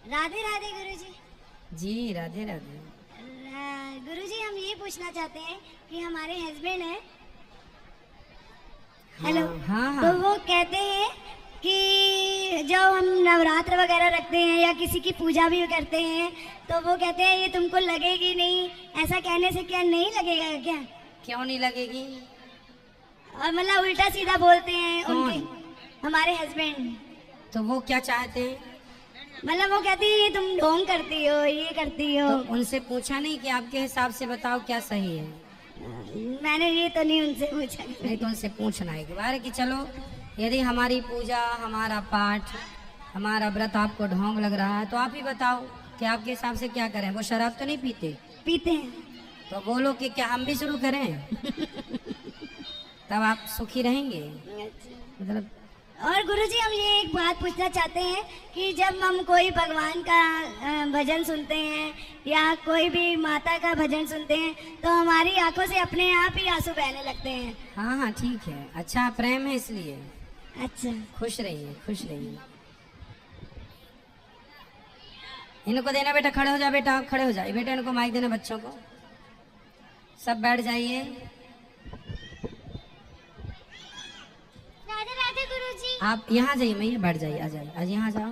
राधे राधे गुरुजी। जी राधे राधे। गुरुजी हम ये पूछना चाहते हैं कि हमारे हस्बैंड है, हाँ, हेलो, हाँ, तो हाँ। वो कहते हैं कि जब हम नवरात्र वगैरह रखते हैं या किसी की पूजा भी करते हैं तो वो कहते हैं ये तुमको लगेगी नहीं, ऐसा कहने से क्या नहीं लगेगा क्या? क्यों नहीं लगेगी? और मतलब उल्टा सीधा बोलते हैं कौन? उनके, हमारे हस्बैंड। तो वो क्या चाहते हैं? मतलब वो कहती है ये तुम ढोंग करती हो, ये करती हो। तो उनसे पूछा नहीं कि आपके हिसाब से बताओ क्या सही है? मैंने ये तो नहीं उनसे पूछा। नहीं तो उनसे पूछना है एक बार कि चलो यदि हमारी पूजा, हमारा पाठ, हमारा व्रत आपको ढोंग लग रहा है तो आप ही बताओ कि आपके हिसाब से क्या करें। वो शराब तो नहीं पीते? पीते हैं। तो बोलो कि क्या हम भी शुरू करें? तब आप सुखी रहेंगे। मतलब और गुरुजी हम ये एक बात पूछना चाहते हैं कि जब हम कोई भगवान का भजन सुनते हैं या कोई भी माता का भजन सुनते हैं तो हमारी आंखों से अपने आप ही आंसू बहने लगते हैं। हाँ हाँ ठीक है, अच्छा प्रेम है इसलिए। अच्छा, खुश रहिए, खुश रहिए। इनको देना बेटा, खड़े हो जाओ बेटा, आप खड़े हो जाइए बेटा, इनको माइक देना बच्चों को। सब बैठ जाइए। राधे राधे गुरुजी। आप यहाँ जाइए, मैया बैठ जाइए, आ जाइए, आज यहाँ जाओ।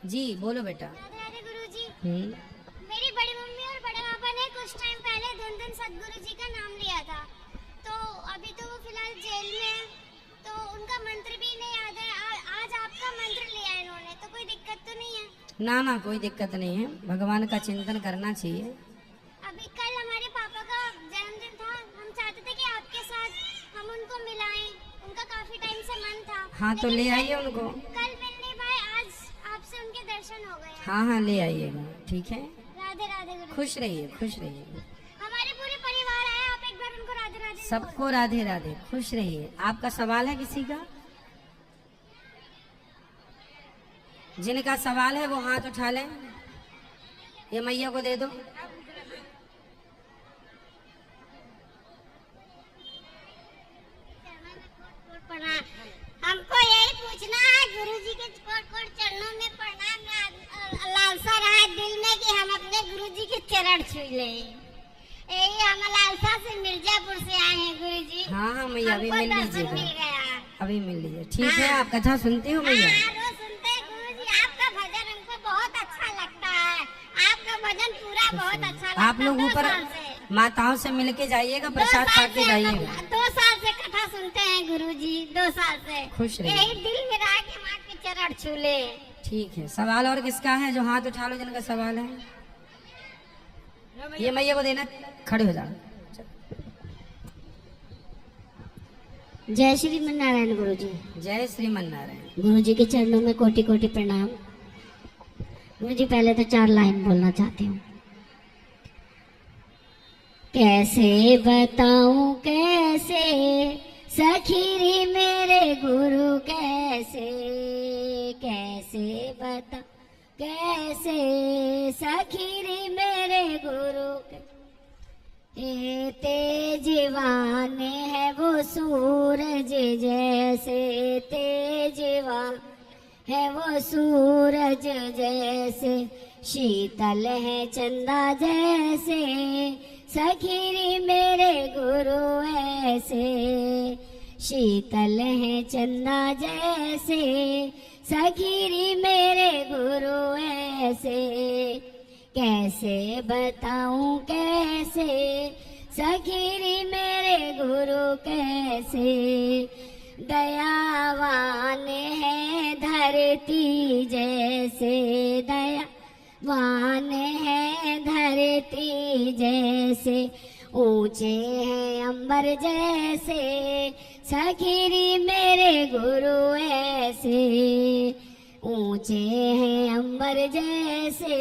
जी बोलो बेटा। राधे राधे गुरुजी। हम्म। मेरी बड़ी मम्मी और बड़े पापा ने कुछ टाइम पहले धन धन सदगुरु जी का नाम लिया था, तो अभी तो वो फिलहाल जेल में है, तो उनका मंत्र भी नहीं याद है। आज आपका मंत्र लिया है इन्होंने, तो कोई दिक्कत तो नहीं है? ना ना कोई दिक्कत नहीं है, भगवान का चिंतन करना चाहिए। अभी कल हमारे पापा का जन्मदिन था, हम चाहते थे कि आपके साथ हम उनको मिलाएं, उनका काफी टाइम से मन था। हाँ तो लेकिन ले आइए उनको। कल मिल नहीं पाए, आज आपसे उनके दर्शन हो गए हैं। हाँ हाँ ले आइएगा, ठीक है। राधे राधे गुरु। खुश रहिए, खुश रहिए। हमारे पूरे परिवार है, आप एक बार उनको राधे राधे सबको राधे राधे, खुश रहिए। आपका सवाल है किसी का? जिनका सवाल है वो हाथ उठा लें, ये मैया को दे दो। हमको यही पूछना है, गुरुजी के कोट चरणों में प्रणाम, लालसा रहा है दिल में कि हम अपने गुरुजी के चरण छू ले। यही हम लालसा से मिर्जापुर से आए हैं गुरुजी। हाँ हाँ मैया अभी मिल दर्शन लीजिएगा, मिल गया। अभी मिल लीजिए, ठीक है। आप कथा सुनती हो मैया? हाँ, रोज सुनते हैं गुरुजी, आपका भजन हमको बहुत अच्छा लगता है, आपका भजन पूरा बहुत अच्छा लगता है। आप लोग ऊपर माताओं से मिलके जाइएगा, प्रसाद खा के जाइएगा। 2 साल से कथा सुनते हैं गुरुजी, 2 साल से। खुश रहिए। यही दिल में रहा कि माँ के चरण छू ले। ठीक है। सवाल और किसका है? जो हाथ उठा लो जिनका सवाल है, ये मैया को देना, खड़े हो जाओ। जय श्री नारायण गुरुजी। जय श्रीमन नारायण। गुरुजी के चरणों में कोटि कोटि प्रणाम। गुरुजी पहले तो 4 लाइन बोलना चाहती हूँ। कैसे बताऊं कैसे सखीरी मेरे गुरु, कैसे कैसे बता कैसे सखीरी मेरे गुरु। तेजवान है वो सूरज जैसे, तेजवान है वो सूरज जैसे, शीतल है चंदा जैसे सखीरी मेरे गुरु ऐसे, शीतल है चंदा जैसे सखीरी मेरे गुरु ऐसे। कैसे बताऊं कैसे सखीरी मेरे गुरु कैसे, दयावान है धरती जैसे, दयावान है धरती जैसे, ऊंचे हैं अंबर जैसे सखीरी मेरे गुरु ऐसे, ऊंचे हैं अंबर जैसे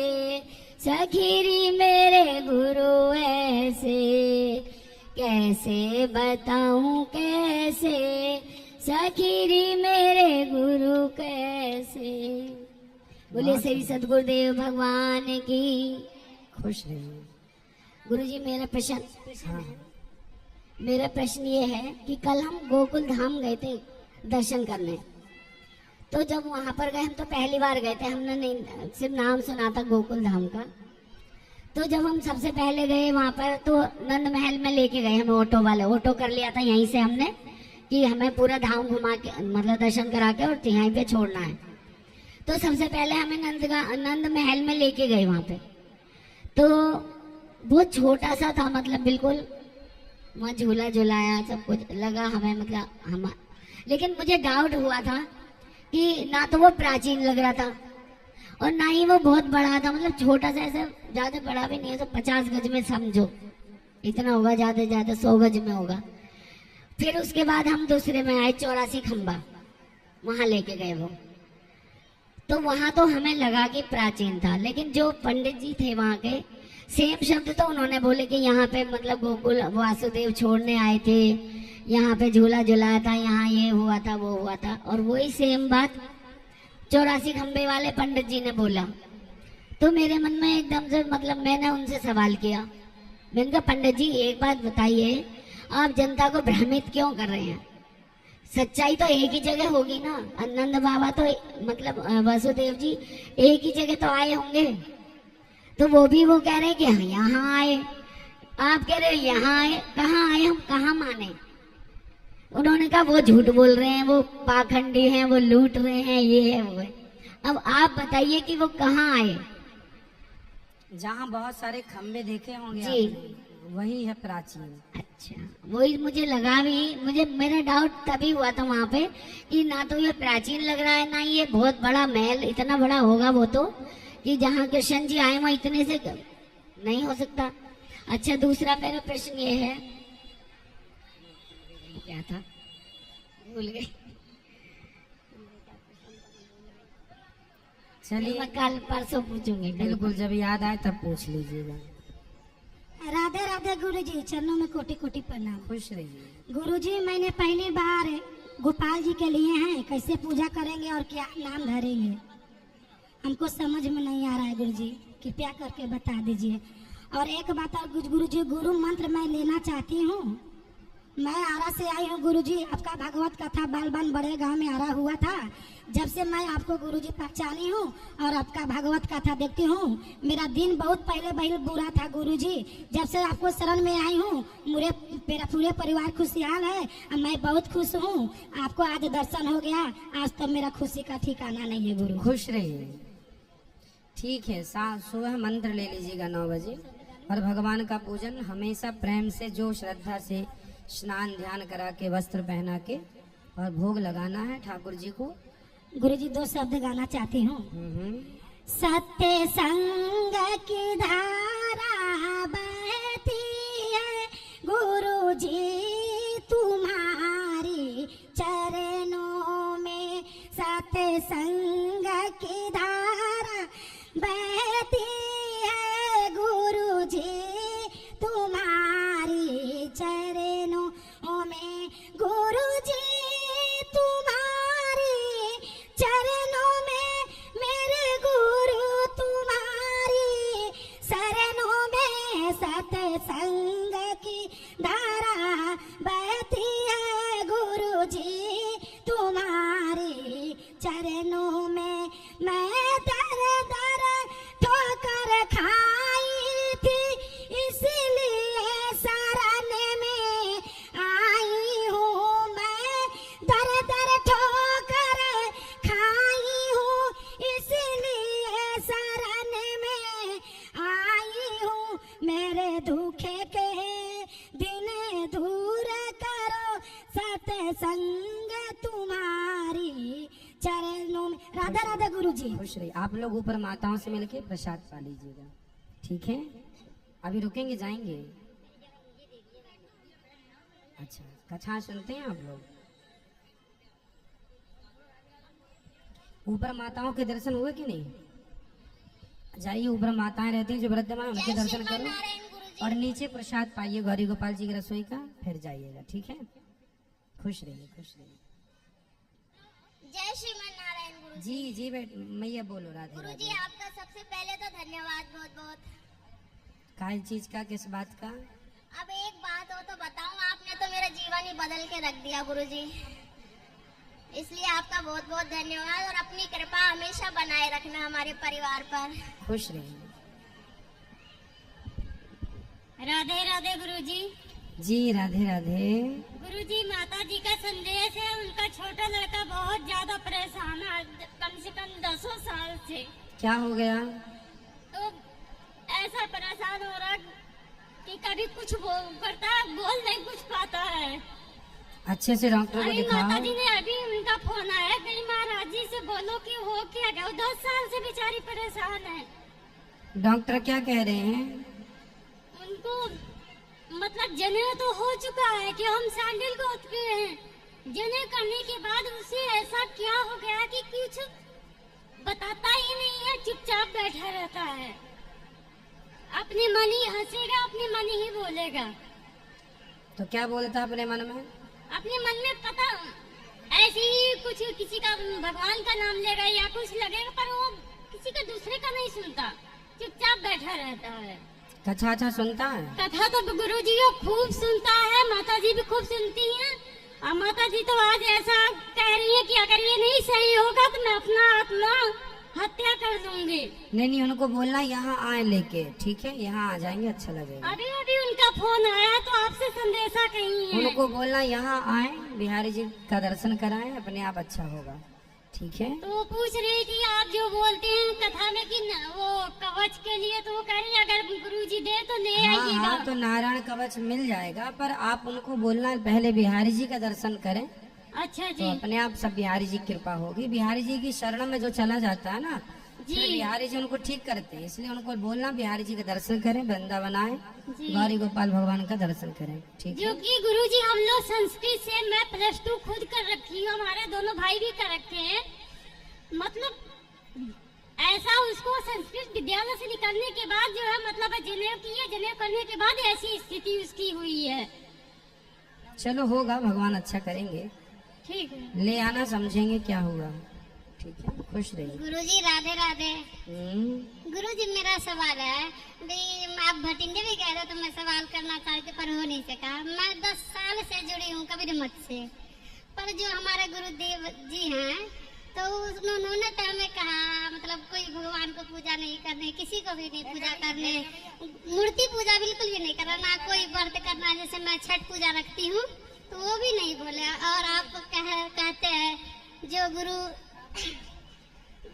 सखीरी मेरे गुरु ऐसे। कैसे बताऊं कैसे सखीरी मेरे गुरु कैसे। बोले श्री सदगुरुदेव भगवान की। खुश रहिए। गुरुजी मेरा प्रश्न हाँ। मेरा प्रश्न ये है कि कल हम गोकुल धाम गए थे दर्शन करने, तो जब वहाँ पर गए, हम तो पहली बार गए थे, हमने नहीं सिर्फ नाम सुना था गोकुल धाम का। तो जब हम सबसे पहले गए वहाँ पर तो नंद महल में लेके गए हमें ऑटो वाले, ऑटो कर लिया था यहीं से हमने कि हमें पूरा धाम घुमा के मतलब दर्शन करा के और यहीं पे छोड़ना है। तो सबसे पहले हमें नंद महल में लेके गए वहाँ पे। तो बहुत छोटा सा था, मतलब बिल्कुल वहाँ झूला झुलाया, सब कुछ लगा हमें, मतलब हम, लेकिन मुझे डाउट हुआ था कि ना तो वो प्राचीन लग रहा था और ना ही वो बहुत बड़ा था, मतलब छोटा सा, ऐसा ज्यादा बड़ा भी नहीं है, तो 50 गज में समझो इतना होगा, ज्यादा ज्यादा 100 गज में होगा। फिर उसके बाद हम दूसरे में आए 84 खंबा, वहां लेके गए वो। तो वहां तो हमें लगा कि प्राचीन था, लेकिन जो पंडित जी थे वहां के, सेम शब्द तो उन्होंने बोले कि यहाँ पे मतलब गोकुल वासुदेव छोड़ने आए थे, यहाँ पे झूला झुलाया था, यहाँ ये हुआ था वो हुआ था, और वही सेम बात 84 खंबे वाले पंडित जी ने बोला। तो मेरे मन में एकदम से मतलब मैंने उनसे सवाल किया, मैंने कहा पंडित जी एक बात बताइए, आप जनता को भ्रमित क्यों कर रहे हैं? सच्चाई तो एक ही जगह होगी ना, आनंद बाबा तो मतलब वासुदेव जी एक ही जगह तो आए होंगे। तो वो भी वो कह रहे हैं कि हाँ यहाँ आए, आप कह रहे हो यहाँ आए, कहाँ आए, हम कहाँ माने? उन्होंने कहा वो झूठ बोल रहे हैं, वो पाखंडी हैं, वो लूट रहे हैं, ये है वो है। अब आप बताइए कि वो कहाँ आए? जहाँ बहुत सारे खम्बे देखे होंगे जी, आपने, वही है प्राचीन। अच्छा, वही मुझे लगा भी, मुझे मेरा डाउट तभी हुआ था वहाँ पे कि ना तो ये प्राचीन लग रहा है, ना ये बहुत बड़ा महल इतना बड़ा होगा वो तो, कि जहाँ कृष्ण जी आए वहाँ इतने से नहीं हो सकता। अच्छा, दूसरा मेरा प्रश्न ये है, क्या था भूल गई, चलिए मैं कल परसों पूछूंगी। बिल्कुल, जब याद आए तब पूछ लीजिएगा। राधे राधे गुरुजी, चरणों में कोटि कोटि प्रणाम। खुश रहिए। गुरुजी, मैंने पहली बार गोपाल जी के लिए हैं, कैसे पूजा करेंगे और क्या नाम धरेंगे, हमको समझ में नहीं आ रहा है गुरुजी, कृपया करके बता दीजिए। और एक बात और गुरुजी, गुरु मंत्र मैं लेना चाहती हूँ। मैं आरा से आई हूँ गुरुजी, आपका भागवत कथा बालबन बड़े गांव में आरा हुआ था। जब से मैं आपको गुरुजी पहचानी हूँ और आपका भागवत कथा देखती हूँ, मेरा दिन बहुत पहले बहुत बुरा था गुरुजी। जब से आपको शरण में आई हूँ, मेरा पूरे परिवार खुशहाल है और मैं बहुत खुश हूँ। आपको आज दर्शन हो गया, आज तो मेरा खुशी का ठिकाना नहीं है गुरु। खुश रहिए। ठीक है, सुबह मंत्र ले लीजिएगा 9 बजे, और भगवान का पूजन हमेशा प्रेम से, जो श्रद्धा से स्नान ध्यान करा के, वस्त्र पहना के, और भोग लगाना है ठाकुर जी को। गुरुजी, 2 शब्द गाना चाहती हूँ। सत्य संग की धारा बहती है गुरुजी तुम्हारी चरणों में, सत्य संग की धारा बहती है गुरुजी तुम्हारी चरणों में, गुरुजी तुम्हारी चरणों में, मेरे गुरु तुम्हारी शरणों में, सत्संग की धारा बहती है गुरुजी तुम्हारी चरणों में। मैं दर दर ठोकर खाई थी, इसलिए शरण में आई हूँ। मैं दर दर ठोकर खाई हूँ, इसलिए शरण में आई हूँ। मेरे दुखे के दिन दूर करो, सत्संग तुम्हारी चरणों में। राधा राधा गुरुजी। खुश रहिए। आप लोग ऊपर माताओं से मिलके प्रसाद पा लीजिएगा, ठीक है? अभी रुकेंगे, जाएंगे? अच्छा, कथा सुनते हैं आप लोग? ऊपर माताओं के दर्शन हुए कि नहीं? जाइए, ऊपर माताएं रहती हैं जो वृद्धमान, उनके दर्शन करो, और नीचे प्रसाद पाइए गौरी गोपाल जी की रसोई का, फिर जाइएगा, ठीक है? खुश रहिए, खुश रहिए। जय श्रीमान नारायण गुरुजी। जी जी मैया बोलो। राधे गुरुजी, राधे। आपका सबसे पहले तो धन्यवाद बहुत बहुत। काय चीज का, किस बात का? अब एक बात हो तो बताऊं, आपने तो मेरा जीवन ही बदल के रख दिया गुरुजी। इसलिए आपका बहुत बहुत धन्यवाद और अपनी कृपा हमेशा बनाए रखना हमारे परिवार पर। खुश रहिए। राधे राधे गुरुजी। जी राधे राधे। गुरुजी, माता जी का संदेश है, उनका छोटा लड़का बहुत ज्यादा परेशान है, कम से कम 10 साल से। क्या हो गया? तो ऐसा परेशान हो रहा कि कभी कुछ करता है, बोल नहीं कुछ पाता है। अच्छे से डॉक्टर को अभी दिखाओ। माता जी ने अभी उनका फोन आया, कहीं महाराज जी से बोलो कि हो क्या गया। 10 साल से बेचारी परेशान है। डॉक्टर क्या कह रहे हैं? उनको मतलब जनेऊ तो हो चुका है कि हम सैंडल को उतरे हैं। जनेऊ करने के बाद उसे ऐसा क्या हो गया कि कुछ बताता ही नहीं है, चुपचाप बैठा रहता है। अपने मन ही हंसेगा, अपने मन ही बोलेगा। तो क्या बोलता अपने मन में? अपने मन में पता ऐसे ही कुछ किसी का भगवान का नाम लेगा या कुछ लगेगा, पर वो किसी का दूसरे का नहीं सुनता, चुपचाप बैठा रहता है। कथा अच्छा सुनता है? कथा तो गुरुजी को खूब सुनता है, माता जी भी खूब सुनती हैं। और माता जी तो आज ऐसा कह रही है कि अगर ये नहीं सही होगा तो मैं अपना आत्मा हत्या कर दूंगी। नहीं, उनको बोलना यहाँ आए लेके, ठीक है? यहाँ आ जाएंगे, अच्छा लगेगा। अभी अभी उनका फोन आया तो आपसे संदेशा कही है। उनको बोलना यहाँ आए, बिहारी जी का दर्शन कराएं, अपने आप अच्छा होगा, ठीक है? तो वो पूछ रही थी आप जो बोलते हैं कथा में कि वो कवच के लिए, तो वो कह रही है अगर गुरुजी दे तो ले आइएगा। हाँ, तो नारायण कवच मिल जाएगा, पर आप उनको बोलना पहले बिहारी जी का दर्शन करें, अच्छा तो जी। अपने आप सब बिहारी जी की कृपा होगी। बिहारी जी की शरण में जो चला जाता है ना, जी। फिर बिहारी जी उनको ठीक करते हैं, इसलिए उनको बोलना बिहारी जी का दर्शन करें, वृंदावन आए, जी। गौरी गोपाल भगवान का दर्शन करें, ठीक है? जो कि गुरुजी हम लोग संस्कृत से, मैं +2 खुद कर रखी हूँ, हमारे दोनों भाई भी कर रखे हैं। मतलब ऐसा उसको संस्कृत विद्यालय से निकलने के बाद जो है मतलब जनेऊ की है, जनेऊ करने के बाद ऐसी स्थिति उसकी हुई है। चलो होगा, भगवान अच्छा करेंगे। ठीक है। ले आना, समझेंगे क्या हुआ, ठीक है? खुश रहिए। गुरुजी राधे राधे। हम्म। गुरुजी मेरा सवाल है, भाई आप भटिंडे भी कह रहे तो मैं सवाल करना चाहती पर हो नहीं सका। मैं 10 साल से जुड़ी हूँ कबीर मठ से, पर जो हमारे गुरुदेव जी हैं तो उन्होंने तो हमें कहा मतलब कोई भगवान को पूजा नहीं करने, किसी को भी नहीं पूजा करने, मूर्ति पूजा बिल्कुल भी नहीं करना, ना कोई व्रत करना। जैसे मैं छठ पूजा रखती हूँ तो वो भी नहीं बोले। और आप कहते हैं जो गुरु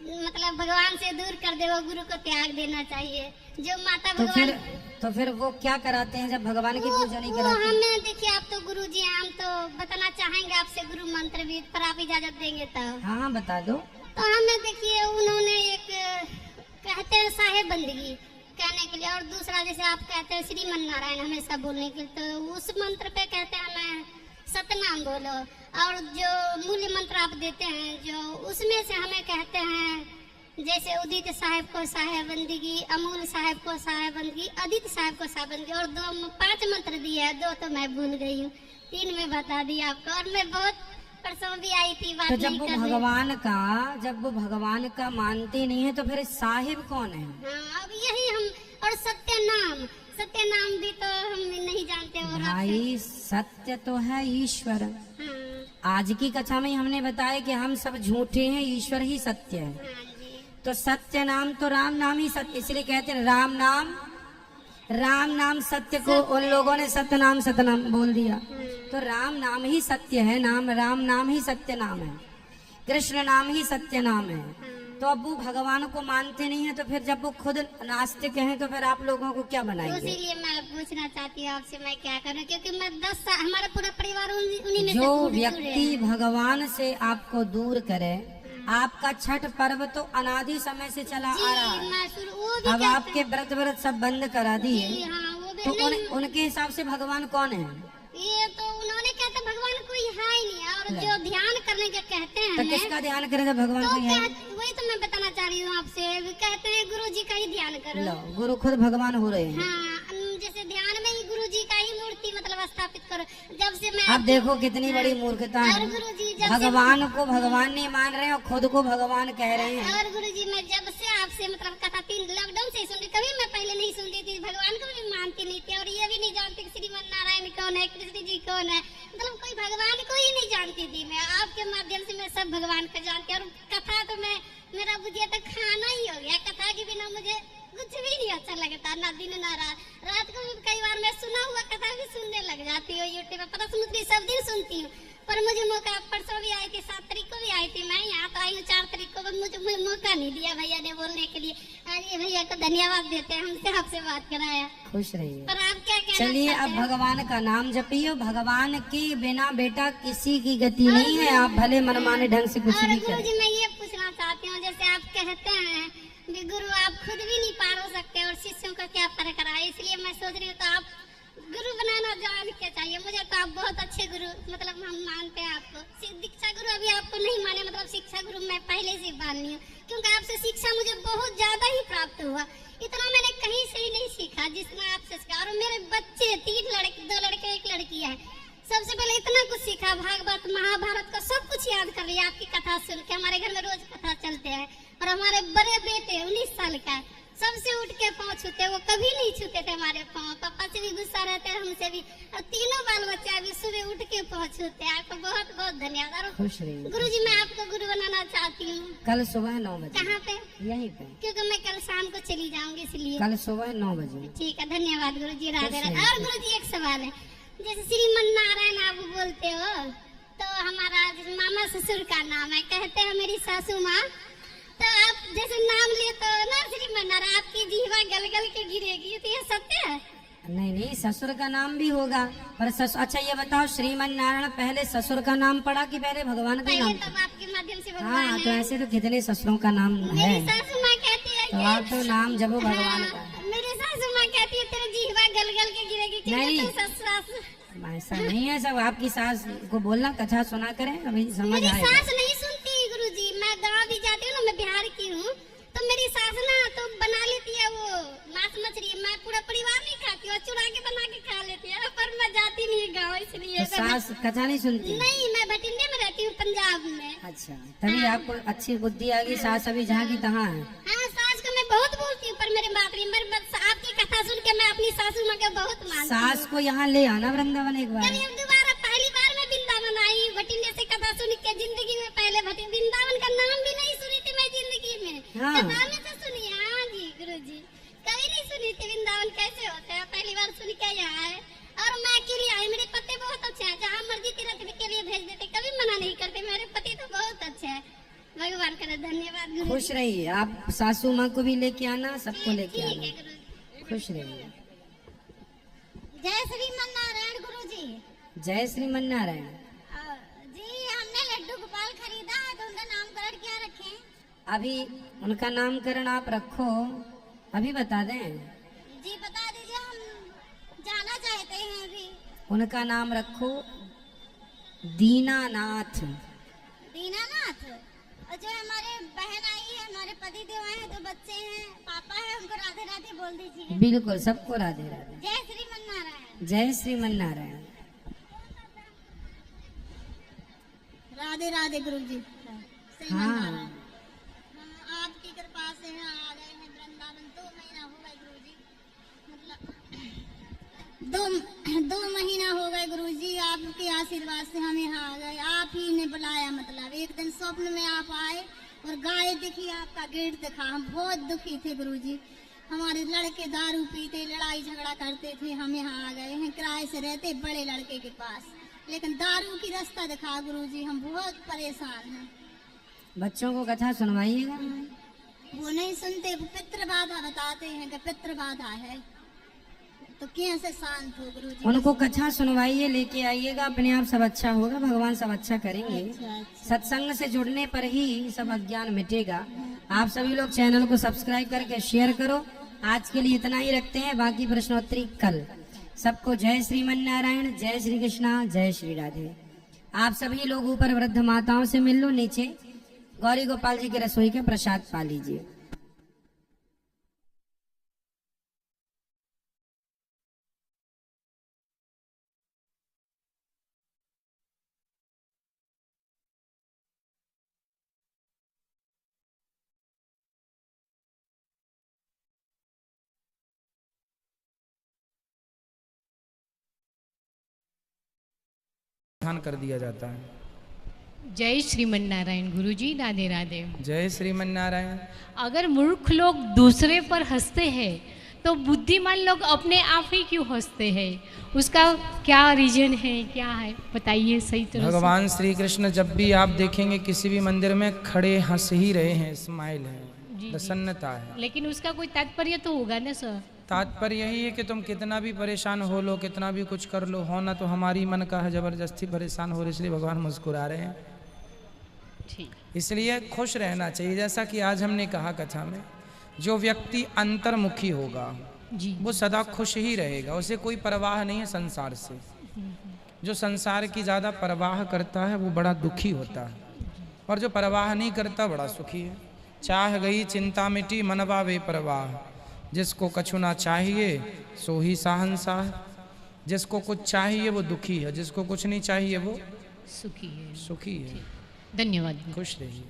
मतलब भगवान से दूर कर दे वो गुरु को त्याग देना चाहिए। जो माता भगवान तो फिर वो क्या कराते हैं जब भगवान की पूजा नहीं वो कराते? हमें देखिए, आप तो गुरु जी हैं, हम तो बताना चाहेंगे आपसे गुरु मंत्र भी, पर आप इजाजत देंगे तब। हाँ, बता दो। तो हमें देखिए उन्होंने एक कहते हैं साहेब बंदगी कहने के लिए, और दूसरा जैसे आप कहते हैं श्रीमन नारायण हमेशा बोलने के लिए, तो उस मंत्र पे कहते हैं हमें सतनाम बोलो। और जो मूल्य मंत्र आप देते हैं जो उसमें से हमें कहते हैं जैसे उदित साहेब को साहेब बंदगी, अमूल साहेब को साहेब बंदगी, अदित साहेब को साहेब बंदगी, और 5 मंत्र दिए हैं, 2 तो मैं भूल गई हूँ, 3 में बता दिया आपको। और मैं बहुत परसों भी आई थी बात तो नहीं जब वो भगवान का मानते नहीं है तो फिर साहिब कौन है? हाँ, अब यही हम, और सत्य नाम भी तो हम नहीं जानते। और भाई सत्य तो है ईश्वर। हाँ, आज की कक्षा में हमने बताया कि हम सब झूठे हैं, ईश्वर ही सत्य है। हाँ जी। तो सत्य नाम तो राम नाम ही सत्य, इसलिए कहते हैं राम नाम सत्य को उन लोगों ने सतनाम बोल दिया। तो राम नाम ही सत्य है, राम नाम ही सत्य नाम है, कृष्ण नाम ही सत्य नाम है। तो अब वो भगवान को मानते नहीं है, तो फिर जब वो खुद नास्तिक हैं तो फिर आप लोगों को क्या तो बनाएंगे? इसीलिए मैं पूछना चाहती हूँ आपसे मैं क्या करूँ, क्योंकि मैं 10 साल हमारा पूरा परिवार उन्हीं में से जो जुड़े व्यक्ति हैं। भगवान से आपको दूर करे, आपका छठ पर्व तो अनादि समय से चला आ रहा है, मैं वो भी अब आपके व्रत सब बंद करा दिए, हाँ, वो भी तो नहीं, उनके हिसाब से भगवान कौन है? ये तो उन्होंने कहते भगवान कोई है ही नहीं। और जो ध्यान करने के कहते हैं तो हमें, किसका ध्यान करें जब भगवान तो कोई है? वही तो मैं बताना चाह रही हूँ आपसे, कहते हैं गुरु जी का ही ध्यान करो। लो, गुरु खुद भगवान हो रहे हैं। हाँ, जैसे ध्यान में ही गुरु जी का ही मूर्ति मतलब स्थापित करो। जब से मैं अब देखो कितनी बड़ी मूर्खता है, और गुरु जी जब भगवान को भगवान नहीं मान रहे हैं और खुद को भगवान कह रहे हैं। और गुरुजी मैं जब से आपसे मतलब कथा 3 लॉकडाउन से ही सुन रही, कभी मैं पहले नहीं सुनती थी, भगवान को भी मानती नहीं थी, और ये भी नहीं जानती कि श्रीमन नारायण कौन है, कृष्ण जी कौन है, मतलब कोई भगवान को ही नहीं जानती थी। मैं आपके माध्यम से मैं सब भगवान का जानते हैं। और कथा तो मेरा बुझिया तो खाना ही हो गया। कथा के बिना मुझे कुछ भी नहीं अच्छा लगता, ना दिन ना रात। रात को भी कई बार मैं सुना हुआ कथा भी सुनने लग जाती हूँ यूट्यूब पे। परसमुद्री सब दिन सुनती हूँ, पर मुझे मौका, परसों भी आई थी, 7 तारीख को भी आई थी, मैं यहाँ तो आई हूँ 4 तारीख को, मुझे मौका नहीं दिया भैया ने बोलने के लिए। अरे भैया को धन्यवाद देते हैं, हमसे आपसे बात कराया। खुश रहिए। पर आप क्या कहना चलिए चाहते अब हैं? भगवान का नाम जपिए। भगवान के बिना बेटा किसी की गति नहीं है। आप भले मनमाने ढंग से कुछ और भी गुरु करें। जी, मैं ये पूछना चाहती हूँ, जैसे आप कहते हैं कि गुरु आप खुद भी नहीं पार हो सकते और शिष्यों का क्या फर्क रहा है, इसलिए मैं सोच रही हूँ तो आप गुरु बनाना जान के चाहिए। मुझे तो आप बहुत अच्छे गुरु, मतलब हम मानते हैं आपको। दीक्षा गुरु अभी आपको नहीं माने, मतलब शिक्षा गुरु मैं पहले से मान ली हूँ, क्योंकि आपसे शिक्षा मुझे बहुत ज्यादा ही प्राप्त हुआ। इतना मैंने कहीं से ही नहीं सीखा जितना आपसे सीखा। और मेरे बच्चे 3 लड़के, 2 लड़के 1 लड़की है, सबसे पहले इतना कुछ सीखा, भागवत महाभारत का सब कुछ याद कर लिया आपकी कथा सुन के। हमारे घर में रोज कथा चलते हैं। और हमारे बड़े बेटे 19 साल का है, सबसे उठ के पाँव छूते, वो कभी नहीं छूते थे हमारे पाँव। पापा से भी गुस्सा रहते हैं, हमसे भी। और तीनों बाल बच्चे अभी सुबह उठ के पाँव छूते हैं। आपको बहुत बहुत धन्यवाद। और खुश रहिए। गुरु जी, मैं आपको गुरु बनाना चाहती हूँ। कल सुबह 9 बजे कहाँ पे? यहीं पे। क्योंकि मैं कल शाम को चली जाऊंगी, इसलिए। कल सुबह 9 बजे। ठीक है, धन्यवाद गुरु जी, राधे राधे। खुश और गुरु जी, एक सवाल है, जैसे श्रीमन नारायण आप बोलते हो, तो हमारा जैसे मामा ससुर का नाम है, कहते हैं मेरी सासू माँ, तो आप जैसे नाम लेते हो ना श्रीमन नारायण, आपकी जीवा गल गल के गिरेगी, तो ये सत्य है? नहीं नहीं, ससुर का नाम भी होगा, पर अच्छा ये बताओ, श्रीमन नारायण पहले ससुर का नाम पड़ा कि पहले भगवान का पहले नाम? तो आपके माध्यम से हाँ, भगवान तो है। ऐसे तो कितने ससुरों का नाम है। मेरी सासू माँ कहती है तो आप तो नाम जपो भगवान का। मेरी सासू माँ कहती है तेरी जीवा गल गल के गिरेगी, क्योंकि नहीं। तू ससुराल। ऐसा नहीं है, सब आपकी सास को बोलना कथा सुना करें, अभी समझ मेरी आएगा। सास नहीं सुनती गुरुजी। मैं गाँव भी जाती हूँ ना, मैं बिहार की हूँ, तो मेरी सास ना तो बना लेती है वो मांस मछली, मैं पूरा परिवार नहीं खाती हूँ, चुरा के बना के खा लेती है, पर मैं जाती नहीं गाँव, इसलिए। तो सास कथा नहीं सुनती? नहीं, मैं भटिंडे में रहती हूँ, पंजाब में। अच्छा, तभी आपको अच्छी बुद्धि आ गई। सास अभी जहाँ की तहाँ है। हाँ, सास को मैं बहुत बोलती हूँ, पर मेरे बात नहीं, आपकी कथा सुन के मैं अपनी सासू माँ को बहुत मानती हूँ। सास को यहाँ ले आना वृंदावन एक बार। कभी हम दोबारा, पहली बार मैं वृंदावन आई, भटिंडे से कथा सुन के, जिंदगी में पहले वृंदावन का नाम भी नहीं सुनी थी मैं जिंदगी में। हाँ। कथा में तो सुनी है। हाँ जी गुरुजी, कभी नहीं सुनी थी वृंदावन कैसे होता है, पहली बार सुन के यहाँ है। और मैं अकेली आई, मेरे पति बहुत अच्छे हैं, जहाँ मर्जी तीर्थ के लिए भेज देते, कभी मना नहीं करते, मेरे पति तो बहुत अच्छे हैं। भगवान करे, धन्यवाद गुरुजी। खुश रहिए। आप सासू माँ को भी लेके आना, सबको लेके ठीक आना। है गुरुजी। खुश रहिए। जय श्रीमन नारायण गुरुजी। जय श्रीमन नारायण। जी, हमने लड्डू गोपाल खरीदा है, तो उनका नामकरण क्या रखें? अभी उनका नामकरण आप रखो, अभी बता दें। जी बता दीजिए, हम जाना चाहते हैं अभी। उनका नाम रखो दीनानाथ। दीनानाथ। और जो हमारे बहन आई है, हमारे पति देव आए हैं, तो बच्चे हैं, पापा है, उनको राधे राधे बोल दीजिए। बिल्कुल, सबको राधे राधे। जय श्रीमन नारायण। जय श्रीमन नारायण। राधे राधे गुरुजी। हाँ, आपकी कृपा से यहाँ आ गए हैं वृंदावन। 2 महीना हो गए गुरुजी, मतलब 2 महीना हो गए गुरुजी। आपके आशीर्वाद से हम यहाँ आ गए, आप ही ने बुलाया। मतलब एक दिन स्वप्न में आप आए और गाय दिखी, आपका गेट दिखा, हम बहुत दुखी थे गुरुजी। हमारे लड़के दारू पीते, लड़ाई झगड़ा करते थे, हम यहाँ आ गए हैं, किराए से रहते बड़े लड़के के पास, लेकिन दारू की रास्ता दिखा गुरुजी, हम बहुत परेशान हैं। बच्चों को कथा सुनवाइएगा। वो नहीं सुनते, वो पितृ बाधा बताते हैं कि पितृ बाधा है, तो कैसे शांत हो गुरुजी? उनको कथा सुनवाइए, लेके आइएगा, अपने आप सब अच्छा होगा, भगवान सब अच्छा करेंगे। सत्संग से जुड़ने पर ही सब अज्ञान मिटेगा। आप सभी लोग चैनल को सब्सक्राइब करके शेयर करो। आज के लिए इतना ही रखते हैं, बाकी प्रश्नोत्तरी कल। सबको जय श्रीमन नारायण, जय श्री कृष्णा, जय श्री राधे। आप सभी लोग ऊपर वृद्ध माताओं से मिल लो, नीचे गौरी गोपाल जी के रसोई का प्रसाद पा लीजिए। कर दिया जाता है। जय श्रीमन नारायण गुरुजी, राधे राधे। जय श्रीमन नारायण। अगर मूर्ख लोग दूसरे पर हंसते हैं तो बुद्धिमान लोग अपने आप ही क्यों हंसते हैं? उसका क्या रीजन है, क्या है, बताइए सही तरह से। भगवान श्री कृष्ण जब भी आप देखेंगे किसी भी मंदिर में खड़े हंस ही रहे हैं, स्माइल है, प्रसन्नता है। लेकिन उसका कोई तात्पर्य तो होगा ना सर? तात्पर्य यही है कि तुम कितना भी परेशान हो लो, कितना भी कुछ कर लो, होना तो हमारी मन का है, जबरदस्ती परेशान हो रहे इसलिए भगवान मुस्कुरा रहे हैं। इसलिए खुश रहना चाहिए। जैसा कि आज हमने कहा कथा में, जो व्यक्ति अंतर्मुखी होगा जी, वो सदा खुश ही रहेगा, उसे कोई परवाह नहीं है संसार से। जो संसार की ज़्यादा परवाह करता है वो बड़ा दुखी होता है, और जो परवाह नहीं करता बड़ा सुखी है। चाह गई चिंता मिटी मनवा वे परवाह, जिसको कछु ना चाहिए सो ही साहंसाह। जिसको कुछ चाहिए वो दुखी है, जिसको कुछ नहीं चाहिए वो सुखी है। सुखी है। धन्यवाद। खुश रहिए।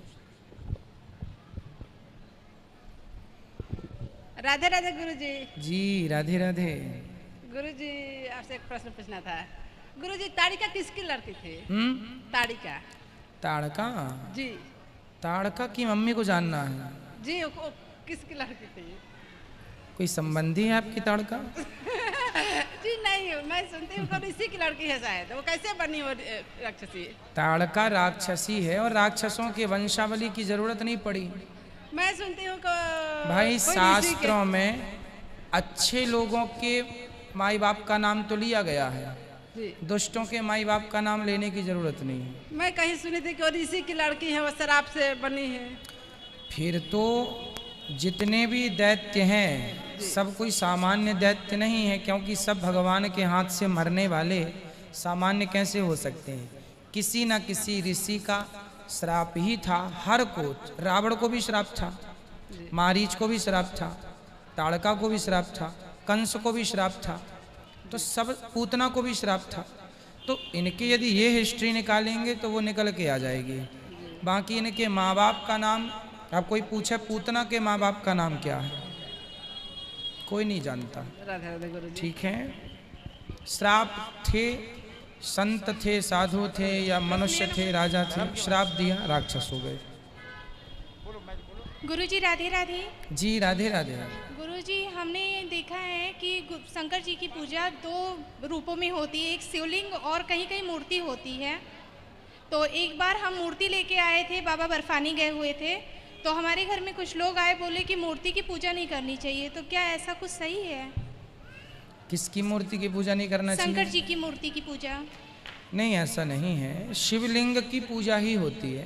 राधे राधे गुरुजी। जी राधे राधे। गुरुजी आपसे एक प्रश्न पूछना था। गुरुजी, ताड़िका किसकी लड़की थी? ताड़िका। ताड़का? जी। ताड़का की मम्मी को जानना है जी, वो किसकी लड़की थी? कोई संबंधी है आपकी ताड़का? जी नहीं, मैं सुनती हूँ ऋषि की लड़की है शायद। वो कैसे बनी वो राक्षसी? ताड़का राक्षसी है, और राक्षसों के वंशावली की जरूरत नहीं पड़ी। मैं सुनती हूँ भाई शास्त्रों में अच्छे लोगों के माई बाप का नाम तो लिया गया है, दुष्टों के माई बाप का नाम लेने की जरूरत नहीं है। मैं कहीं सुनी थी कि वो ऋषि की लड़की है, वो शराब से बनी है। फिर तो जितने भी दैत्य हैं सब कोई सामान्य दैत्य नहीं है, क्योंकि सब भगवान के हाथ से मरने वाले सामान्य कैसे हो सकते हैं? किसी न किसी ऋषि का श्राप ही था हर को। रावण को भी श्राप था, मारीच को भी श्राप था, ताड़का को भी श्राप था, कंस को भी श्राप था, तो सब पूतना को भी श्राप था। तो इनकी यदि ये हिस्ट्री निकालेंगे तो वो निकल के आ जाएगी। बाकी इनके माँ बाप का नाम, आप कोई पूछे पूतना के माँ बाप का नाम क्या है, कोई नहीं जानता। ठीक है, श्राप थे, संत थे, साधु थे या मनुष्य थे, राजा थे, श्राप दिया, राक्षस हो गए। गुरुजी राधे राधे। जी राधे राधे। गुरुजी, हमने देखा है कि शंकर जी की पूजा 2 रूपों में होती है, एक शिवलिंग और कहीं कहीं मूर्ति होती है। तो एक बार हम मूर्ति लेके आए थे, बाबा बर्फानी गए हुए थे, तो हमारे घर में कुछ लोग आए, बोले कि मूर्ति की पूजा नहीं करनी चाहिए। तो क्या ऐसा कुछ सही है? किसकी मूर्ति की पूजा नहीं करना चाहिए? शंकर जी की मूर्ति की पूजा। नहीं, ऐसा नहीं है, शिवलिंग की पूजा ही होती है।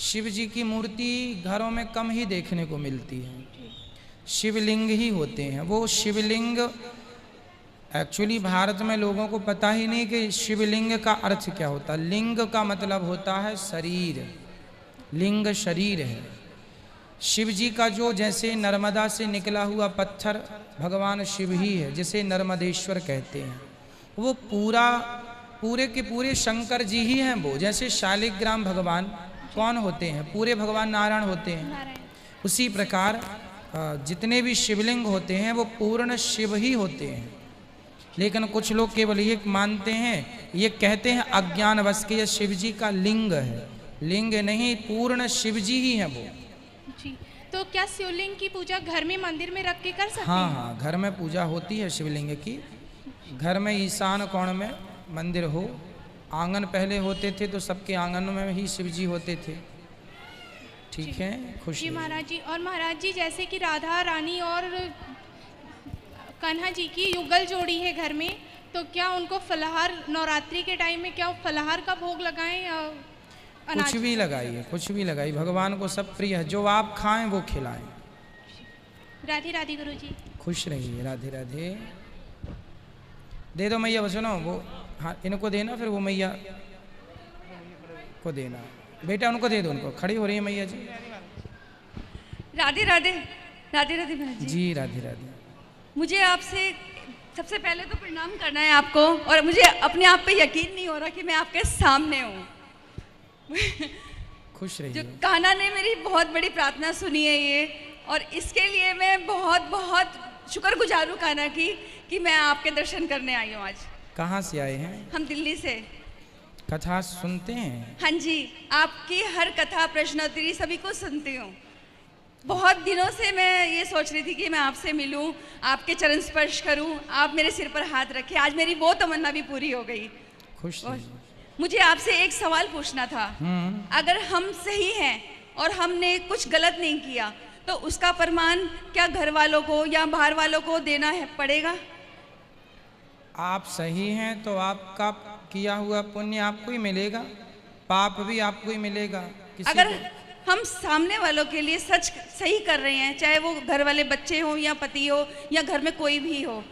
शिव जी की मूर्ति घरों में कम ही देखने को मिलती है, शिवलिंग ही होते हैं। वो शिवलिंग एक्चुअली भारत में लोगों को पता ही नहीं कि शिवलिंग का अर्थ क्या होता है। लिंग का मतलब होता है शरीर, लिंग शरीर है। शिव जी का जो जैसे नर्मदा से निकला हुआ पत्थर भगवान शिव ही है, जिसे नर्मदेश्वर कहते हैं। वो पूरे के पूरे शंकर जी ही हैं। वो जैसे शालिग्राम भगवान कौन होते हैं? पूरे भगवान नारायण होते हैं। उसी प्रकार जितने भी शिवलिंग होते हैं वो पूर्ण शिव ही होते हैं। लेकिन कुछ लोग केवल ये मानते हैं, ये कहते हैं अज्ञानवश के ये शिव जी का लिंग है। लिंग नहीं, पूर्ण शिव जी ही है वो। जी, तो क्या शिवलिंग की पूजा घर में मंदिर में रख के कर सकते हैं? हाँ, घर में पूजा होती है शिवलिंग की। घर में ईशान कोण में मंदिर हो, आंगन पहले होते थे तो सबके आंगन में ही शिव जी होते थे। ठीक है, खुश जी महाराज जी। और महाराज जी, जैसे कि राधा रानी और कान्हा जी की युगल जोड़ी है घर में, तो क्या उनको फलाहार नवरात्रि के टाइम में क्या फलाहार का भोग लगाएं? कुछ भी लगाइए, कुछ भी लगाइए, भगवान को सब प्रिय है। जो आप खाएं वो खिलाएं। राधे राधे गुरु जी। खुश रहिए। राधे राधे। दे दो मैया, सुनो वो, हाँ इनको देना, फिर वो मैया को देना। बेटा उनको दे दो, उनको। खड़ी हो रही है मैया जी। राधे राधे। राधे राधे महाराज जी। जी राधे राधे। मुझे आपसे सबसे पहले तो प्रणाम करना है आपको, और मुझे अपने आप पे यकीन नहीं हो रहा कि मैं आपके सामने हूँ। खुश रहिए। जो कान्हा ने मेरी बहुत बड़ी प्रार्थना सुनी है ये, और इसके लिए मैं बहुत बहुत शुक्रगुजार हूँ कान्हा की कि मैं आपके दर्शन करने आई हूँ आज। कहाँ से आए हैं? हम दिल्ली से। कथा सुनते हैं? हाँ जी, आपकी हर कथा प्रश्नोत्तरी सभी को सुनती हूँ। बहुत दिनों से मैं ये सोच रही थी कि मैं आपसे मिलूं, आपके चरण स्पर्श करूं, आप मेरे सिर पर हाथ रखें। आज मेरी वो तमन्ना भी पूरी हो गई। खुश रहिए। मुझे आपसे एक सवाल पूछना था। अगर हम सही हैं और हमने कुछ गलत नहीं किया तो उसका प्रमाण क्या घर वालों को या बाहर वालों को देना है पड़ेगा? आप सही हैं तो आपका किया हुआ पुण्य आपको ही मिलेगा, पाप भी आपको ही मिलेगा। अगर हम सामने वालों के लिए सच सही कर रहे हैं, चाहे वो घर वाले बच्चे हो या पति हो या घर में कोई भी हो,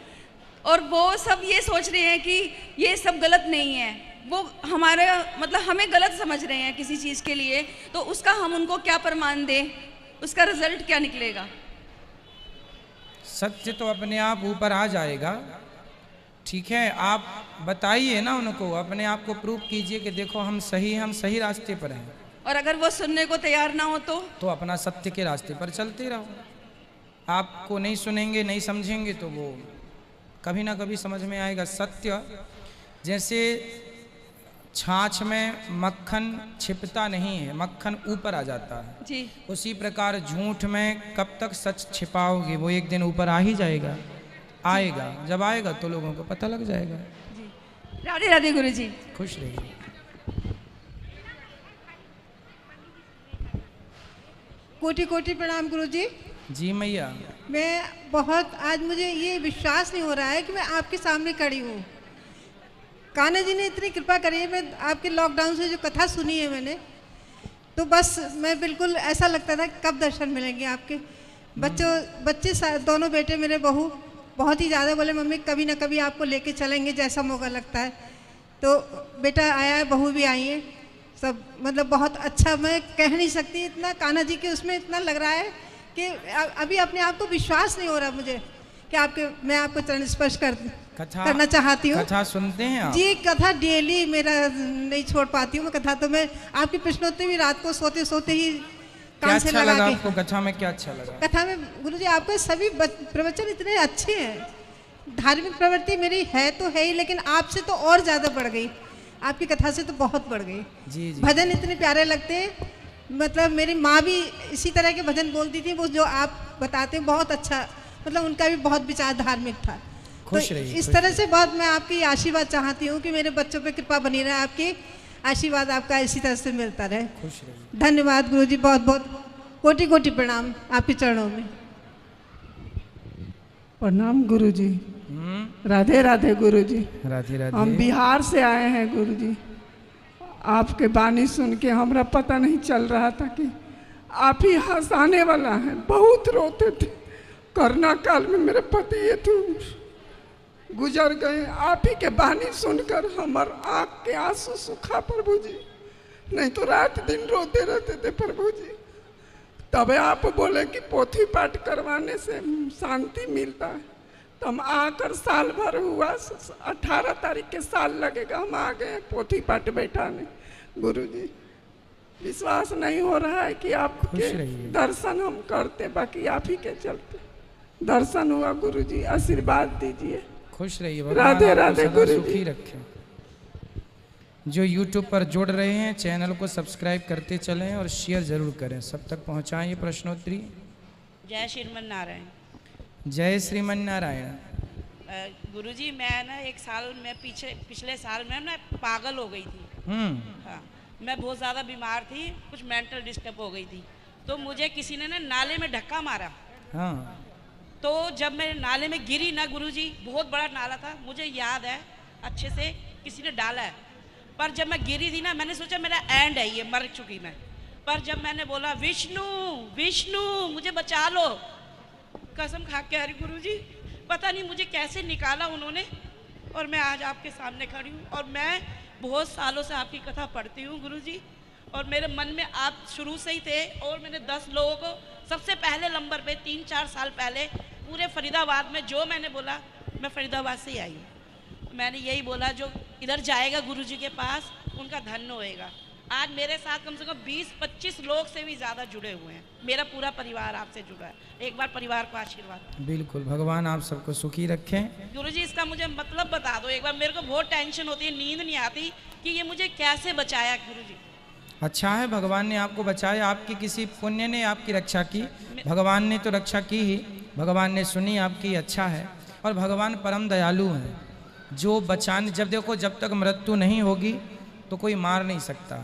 और वो सब ये सोच रहे हैं कि ये सब गलत नहीं है, वो हमारे मतलब हमें गलत समझ रहे हैं किसी चीज़ के लिए, तो उसका हम उनको क्या प्रमाण दें? उसका रिजल्ट क्या निकलेगा? सत्य तो अपने आप ऊपर आ जाएगा। ठीक है, आप बताइए ना उनको, अपने आप को प्रूव कीजिए कि देखो हम सही हैं, हम सही रास्ते पर हैं। और अगर वो सुनने को तैयार ना हो तो अपना सत्य के रास्ते पर चलते रहो। आपको नहीं सुनेंगे, नहीं समझेंगे तो वो कभी ना कभी समझ में आएगा। सत्य जैसे छाछ में मक्खन छिपता नहीं है, मक्खन ऊपर आ जाता है जी, उसी प्रकार झूठ में कब तक सच छिपाओगे, वो एक दिन ऊपर आ ही जाएगा। आएगा, जब आएगा तो लोगों को पता लग जाएगा। जी। राधे राधे गुरु जी। खुश रहिए। कोटि कोटि प्रणाम गुरु जी। जी मैया। मैं बहुत, आज मुझे ये विश्वास नहीं हो रहा है कि मैं आपके सामने खड़ी हूँ। कान्हा जी ने इतनी कृपा करी है। मैं आपके लॉकडाउन से जो कथा सुनी है मैंने, तो बस मैं बिल्कुल ऐसा लगता था कब दर्शन मिलेंगे आपके। बच्चे दोनों बेटे मेरे बहू बहुत ही ज़्यादा बोले मम्मी कभी ना कभी आपको लेके चलेंगे जैसा मौका लगता है। तो बेटा आया है, बहू भी आई है, सब मतलब बहुत अच्छा। मैं कह नहीं सकती, इतना कान्हा जी के उसमें इतना लग रहा है कि अभी अपने आप को विश्वास नहीं हो रहा मुझे कि मैं आपको चरण स्पर्श करना चाहती हूँ। कथा सुनते हैं आप? जी, कथा डेली मेरा नहीं छोड़ पाती हूँ मैं कथा। तो मैं आपकी प्रश्नोत्तरी भी रात को सोते सोते ही कान से लगा के। आपको कथा में क्या अच्छा लगा? कथा में गुरुजी आपके सभी प्रवचन इतने अच्छे हैं। धार्मिक प्रवृत्ति मेरी है तो है ही, लेकिन आपसे तो और ज्यादा बढ़ गई, आपकी कथा से तो बहुत बढ़ गई। जी जी। भजन इतने प्यारे लगते हैं, मतलब मेरी माँ भी इसी तरह के भजन बोलती थी। वो जो आप बताते हैं बहुत अच्छा, मतलब उनका भी बहुत विचार धार्मिक था। खुश तो रहिए। इस तरह से बहुत मैं आपकी आशीर्वाद चाहती हूँ कि मेरे बच्चों पे कृपा बनी रहे, आपकी आशीर्वाद आपका इसी तरह से मिलता रहे। खुश रहिए। धन्यवाद गुरुजी, बहुत बहुत कोटि कोटि प्रणाम आपके चरणों में। प्रणाम गुरुजी। राधे राधे गुरुजी। राधे राधे। हम बिहार से आए हैं गुरुजी। आपके बानी सुन के हमरा पता नहीं चल रहा था कि आप ही हंसाने वाला है। बहुत रोते थे। कोरोना काल में मेरे पति ये थे गुजर गए। आप ही के बानी सुनकर हमार आँख के आंसू सूखा प्रभु जी, नहीं तो रात दिन रोते रहते थे प्रभु जी। तब आप बोले कि पोथी पाठ करवाने से शांति मिलता है। तो हम आकर साल भर हुआ, 18 तारीख के साल लगेगा, हम आ गए पोथी पाठ बैठाने। गुरुजी विश्वास नहीं हो रहा है कि आपके दर्शन हम करते, बाकी आप ही के चलते दर्शन हुआ। गुरुजी आशीर्वाद दीजिए। खुश रहिए। राधे राधे गुरुजी। सुखी रखें। जो YouTube पर जुड़ रहे हैं चैनल को सब्सक्राइब करते चलें और शेयर जरूर करें, सब तक पहुंचाएं ये प्रश्नोत्तरी। जय श्रीमन नारायण। जय श्रीमन नारायण। गुरुजी मैं ना एक साल में पिछले साल में ना पागल हो गई थी। हाँ, मैं बहुत ज़्यादा बीमार थी, कुछ मेंटल डिस्टर्ब हो गई थी। तो मुझे किसी ने ना नाले में धक्का मारा। हाँ। तो जब मैं नाले में गिरी ना गुरुजी, बहुत बड़ा नाला था, मुझे याद है अच्छे से, किसी ने डाला है। पर जब मैं गिरी थी ना, मैंने सोचा मेरा एंड है, ये मर चुकी मैं। पर जब मैंने बोला विष्णु विष्णु मुझे बचा लो, कसम खा के अरे गुरुजी पता नहीं मुझे कैसे निकाला उन्होंने, और मैं आज आपके सामने खड़ी हूँ। और मैं बहुत सालों से आपकी कथा पढ़ती हूँ गुरुजी, और मेरे मन में आप शुरू से ही थे। और मैंने 10 लोगों को सबसे पहले नंबर पे 3-4 साल पहले पूरे फरीदाबाद में जो मैंने बोला, मैं फरीदाबाद से ही आई हूँ। मैंने यही बोला जो इधर जाएगा गुरुजी के पास उनका धन्य होएगा। आज मेरे साथ कम से कम 20-25 लोग से भी ज़्यादा जुड़े हुए हैं। मेरा पूरा परिवार आपसे जुड़ा है। एक बार परिवार को आशीर्वाद। बिल्कुल, भगवान आप सबको सुखी रखें। गुरुजी इसका मुझे मतलब बता दो एक बार, मेरे को बहुत टेंशन होती है, नींद नहीं आती। कि ये मुझे कैसे बचाया गुरुजी। अच्छा है, भगवान ने आपको बचाया, आपकी किसी पुण्य ने आपकी रक्षा की। भगवान ने तो रक्षा की ही, भगवान ने सुनी आपकी, अच्छा है। और भगवान परम दयालु हैं, जो बचाने, जब देखो जब तक मृत्यु नहीं होगी तो कोई मार नहीं सकता,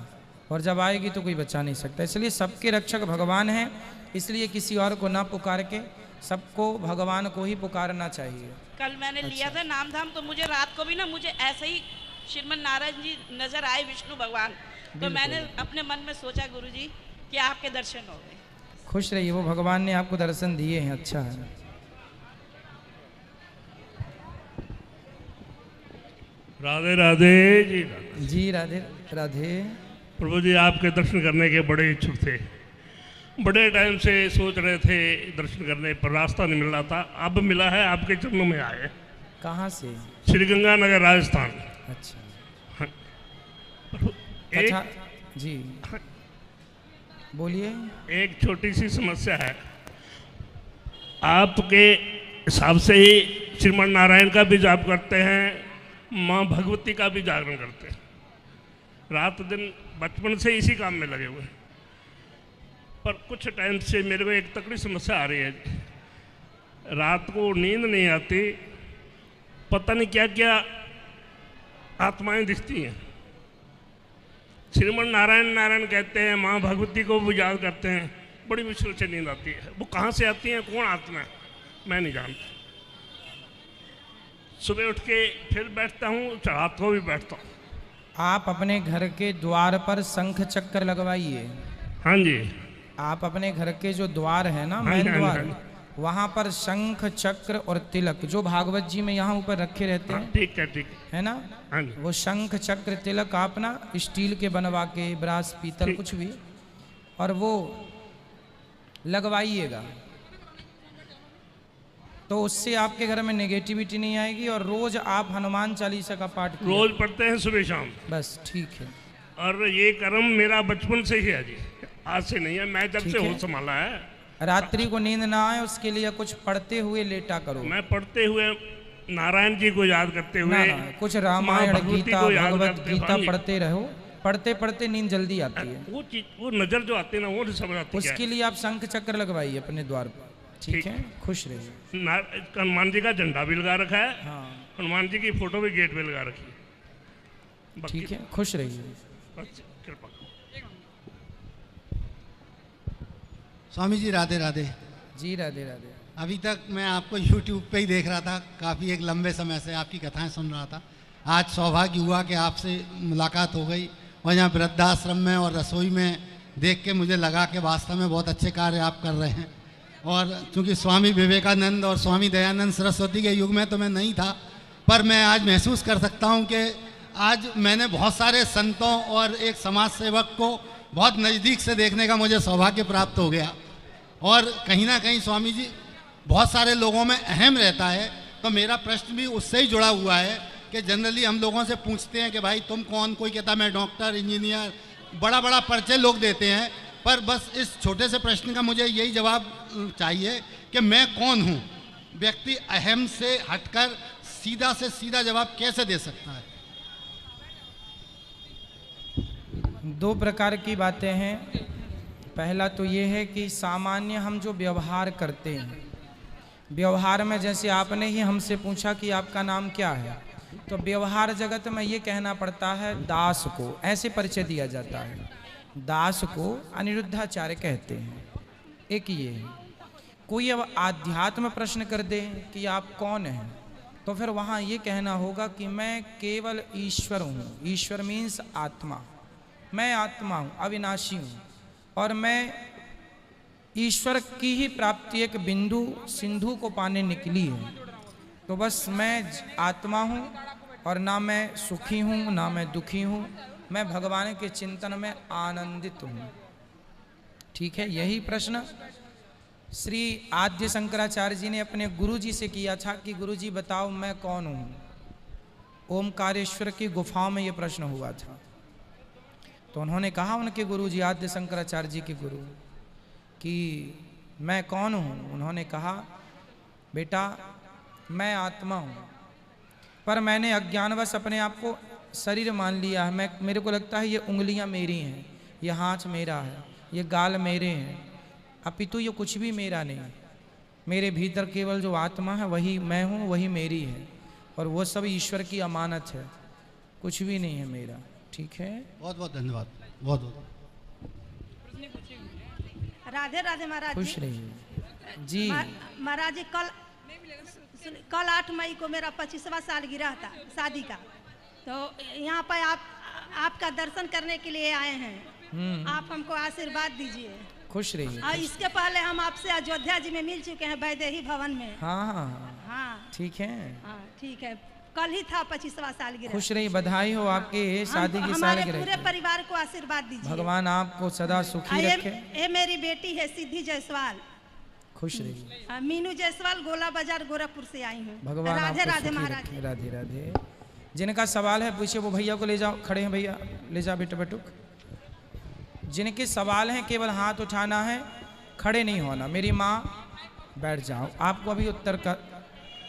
और जब आएगी तो कोई बचा नहीं सकता। इसलिए सबके रक्षक भगवान हैं, इसलिए किसी और को ना पुकार के सबको भगवान को ही पुकारना चाहिए। कल मैंने लिया था नाम धाम, तो मुझे रात को भी ना मुझे ऐसे ही श्रीमन नारायण जी नजर आए, विष्णु भगवान। तो मैंने अपने मन में सोचा गुरुजी कि आपके दर्शन हो गए। खुश रहिए, वो भगवान ने आपको दर्शन दिए हैं, अच्छा है। राधे राधे जी। जी राधे राधे। प्रभु जी आपके दर्शन करने के बड़े इच्छुक थे, बड़े टाइम से सोच रहे थे दर्शन करने पर, रास्ता नहीं मिल रहा था, अब मिला है, आपके चरणों में आए। कहाँ से? श्री गंगानगर राजस्थान। अच्छा। एक जी बोलिए। एक छोटी सी समस्या है, आपके हिसाब से ही श्रीमन नारायण का भी जाप करते हैं, माँ भगवती का भी जागरण करते हैं, रात दिन बचपन से इसी काम में लगे हुए हैं। पर कुछ टाइम से मेरे को एक तकड़ी समस्या आ रही है, रात को नींद नहीं आती, पता नहीं क्या क्या आत्माएं दिखती हैं। श्रीमन नारायण नारायण कहते हैं, माँ भगवती को भी याद करते हैं, बड़ी मुश्किल से नींद आती है। वो कहाँ से आती हैं, कौन आत्मा है, मैं नहीं जानता। सुबह उठ के फिर बैठता हूँ, रात को भी बैठता हूँ। आप अपने घर के द्वार पर शंख चक्र लगवाइए। हाँ जी। आप अपने घर के जो द्वार है ना, मेन द्वार, वहाँ पर शंख चक्र और तिलक, जो भागवत जी में यहाँ ऊपर रखे रहते हैं, ठीक है, ठीक है ना, वो शंख चक्र तिलक आप ना स्टील के बनवा के, ब्रास पीतल कुछ भी, और वो लगवाइएगा, तो उससे आपके घर में नेगेटिविटी नहीं आएगी। और रोज आप हनुमान चालीसा का पाठ रोज पढ़ते हैं सुबह शाम, बस ठीक है। और ये कर्म मेरा बचपन से ही है जी, आज से नहीं है, मैं जब से होश संभाला है। रात्रि को नींद ना आए उसके लिए कुछ पढ़ते हुए लेटा करो। मैं पढ़ते हुए नारायण जी को याद करते हुए ना, कुछ रामायण गीता भगवत गीता पढ़ते रहो, पढ़ते पढ़ते नींद जल्दी आती है। वो चीज, वो नजर जो आती है ना, वो नहीं समझ आती। उसके लिए आप शंख चक्र लगवाइए अपने द्वार पर, ठीक है। खुश रहिए। हनुमान जी का झंडा भी लगा रखा है, हाँ। हनुमान जी की फोटो भी गेट पे लगा रखी है, ठीक है। खुश रहिए। कृपा। स्वामी जी राधे राधे। जी राधे राधे। अभी तक मैं आपको YouTube पे ही देख रहा था, काफ़ी एक लंबे समय से आपकी कथाएं सुन रहा था। आज सौभाग्य हुआ कि आपसे मुलाकात हो गई, और यहाँ वृद्धाश्रम में और रसोई में देख के मुझे लगा कि वास्तव में बहुत अच्छे कार्य आप कर रहे हैं। और चूँकि स्वामी विवेकानंद और स्वामी दयानंद सरस्वती के युग में तो मैं नहीं था, पर मैं आज महसूस कर सकता हूँ कि आज मैंने बहुत सारे संतों और एक समाज सेवक को बहुत नज़दीक से देखने का मुझे सौभाग्य प्राप्त हो गया। और कहीं ना कहीं स्वामी जी बहुत सारे लोगों में अहम रहता है, तो मेरा प्रश्न भी उससे ही जुड़ा हुआ है कि जनरली हम लोगों से पूछते हैं कि भाई तुम कौन, कोई कहता मैं डॉक्टर, इंजीनियर, बड़ा बड़ा परिचय लोग देते हैं, पर बस इस छोटे से प्रश्न का मुझे यही जवाब चाहिए कि मैं कौन हूँ। व्यक्ति अहम से हटकर सीधा से सीधा जवाब कैसे दे सकता है? दो प्रकार की बातें हैं। पहला तो ये है कि सामान्य हम जो व्यवहार करते हैं, व्यवहार में जैसे आपने ही हमसे पूछा कि आपका नाम क्या है, तो व्यवहार जगत में ये कहना पड़ता है दास को, ऐसे परिचय दिया जाता है। दास को अनिरुद्धाचार्य कहते हैं। एक ये है। कोई अब आध्यात्म प्रश्न कर दे कि आप कौन हैं, तो फिर वहाँ ये कहना होगा कि मैं केवल ईश्वर हूँ। ईश्वर मीन्स आत्मा, मैं आत्मा हूँ, अविनाशी हूँ, और मैं ईश्वर की ही प्राप्ति एक बिंदु सिंधु को पाने निकली है। तो बस मैं आत्मा हूँ, और ना मैं सुखी हूँ ना मैं दुखी हूँ, मैं भगवान के चिंतन में आनंदित हूँ। ठीक है। यही प्रश्न श्री आद्य शंकराचार्य जी ने अपने गुरु जी से किया था कि गुरु जी बताओ मैं कौन हूँ। ओमकारेश्वर की गुफाओं में ये प्रश्न हुआ था। तो उन्होंने कहा, उनके गुरु जी आद्य शंकराचार्य जी के गुरु, कि मैं कौन हूँ। उन्होंने कहा, बेटा मैं आत्मा हूँ, पर मैंने अज्ञानवश अपने आप को शरीर मान लिया है, मैं मेरे को लगता है ये उंगलियां मेरी हैं, ये हाथ मेरा है, ये गाल मेरे हैं, अपितु ये कुछ भी मेरा नहीं। मेरे भीतर केवल जो आत्मा है वही मैं हूँ, वही मेरी है, और वो सब ईश्वर की अमानत है, कुछ भी नहीं है मेरा। ठीक है, बहुत बहुत धन्यवाद, बहुत बहुत। राधे राधे महाराज खुश जी। रहिए जी। महाराज जी कल 8 मई को मेरा 25वां सालगिरह था शादी का, तो यहाँ पर आपका दर्शन करने के लिए आए हैं, आप हमको आशीर्वाद दीजिए। खुश रहिए। और इसके पहले हम आपसे अयोध्या जी में मिल चुके हैं, वैदेही भवन में। हाँ हाँ ठीक है, हाँ ठीक है, कल ही था 25वां सालगिरह। खुश रहिए, बधाई हो आपके शादी की हमारे सालगिरह पूरे की। परिवार को आशीर्वाद दीजिए। भगवान आपको सदा सुखी रखे। ये मेरी बेटी है सिद्धि जायसवाल। खुश रहिए। मीनू जायसवाल, गोला बाजार, गोरखपुर से आई हूँ। भगवान राधे आपको राधे सुखी महाराज। रखे। राधे राधे। जिनका सवाल है पूछिए, वो भैया को ले जाओ, खड़े हैं भैया, ले जाओ बेटा बटुक। जिनके सवाल हैं केवल हाथ उठाना है, खड़े नहीं होना। मेरी माँ बैठ जाओ, आपको अभी उत्तर का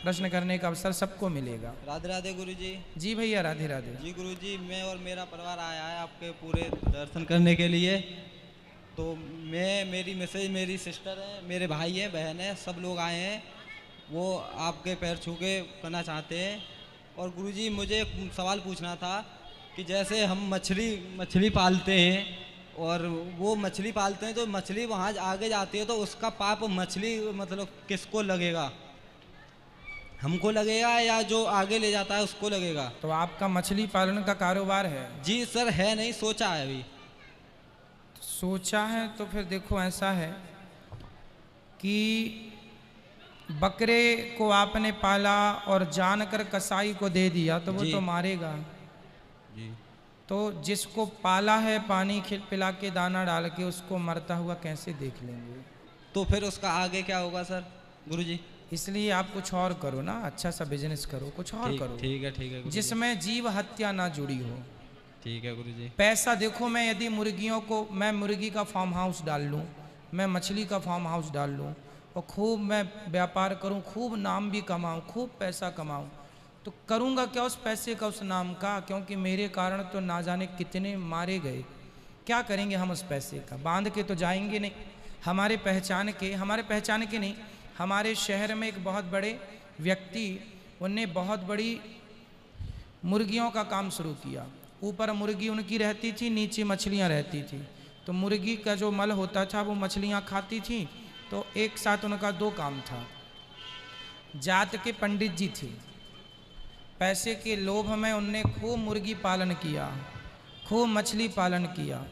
प्रश्न करने का अवसर सबको मिलेगा। राधे राधे गुरुजी। जी भैया राधे राधे। जी गुरुजी, मैं और मेरा परिवार आया है आपके पूरे दर्शन करने के लिए। तो मैं, मेरी मिसेज, मेरी सिस्टर है, मेरे भाई हैं, बहन है, सब लोग आए हैं, वो आपके पैर छू के करना चाहते हैं। और गुरुजी मुझे एक सवाल पूछना था कि जैसे हम मछली पालते हैं और वो मछली पालते हैं, तो मछली वहाँ आगे जाती है तो उसका पाप मछली मतलब किसको लगेगा? हमको लगेगा या जो आगे ले जाता है उसको लगेगा? तो आपका मछली पालन का कारोबार है? जी सर, है नहीं, सोचा है अभी। सोचा है तो फिर देखो ऐसा है कि बकरे को आपने पाला और जानकर कसाई को दे दिया तो वो तो मारेगा जी। तो जिसको पाला है पानी पिला के दाना डाल के, उसको मरता हुआ कैसे देख लेंगे? तो फिर उसका आगे क्या होगा सर गुरुजी? इसलिए आप कुछ और करो ना, अच्छा सा बिजनेस करो, कुछ और करो। ठीक है गुरुजी। जिसमें जीव हत्या ना जुड़ी हो। ठीक है गुरुजी। पैसा देखो, मैं यदि मुर्गियों को, मैं मुर्गी का फार्म हाउस डाल लूँ, मैं मछली का फार्म हाउस डाल लूँ और खूब मैं व्यापार करूँ, खूब नाम भी कमाऊँ, खूब पैसा कमाऊँ, तो करूँगा क्या उस पैसे का, उस नाम का? क्योंकि मेरे कारण तो ना जाने कितने मारे गए। क्या करेंगे हम उस पैसे का? बांध के तो जाएंगे नहीं। हमारे पहचान के नहीं, हमारे शहर में एक बहुत बड़े व्यक्ति, उनने बहुत बड़ी मुर्गियों का काम शुरू किया। ऊपर मुर्गी उनकी रहती थी, नीचे मछलियाँ रहती थी। तो मुर्गी का जो मल होता था वो मछलियाँ खाती थी, तो एक साथ उनका 2 काम था। जात के पंडित जी थे, पैसे के लोभ में उनने खूब मुर्गी पालन किया, खूब मछली पालन किया,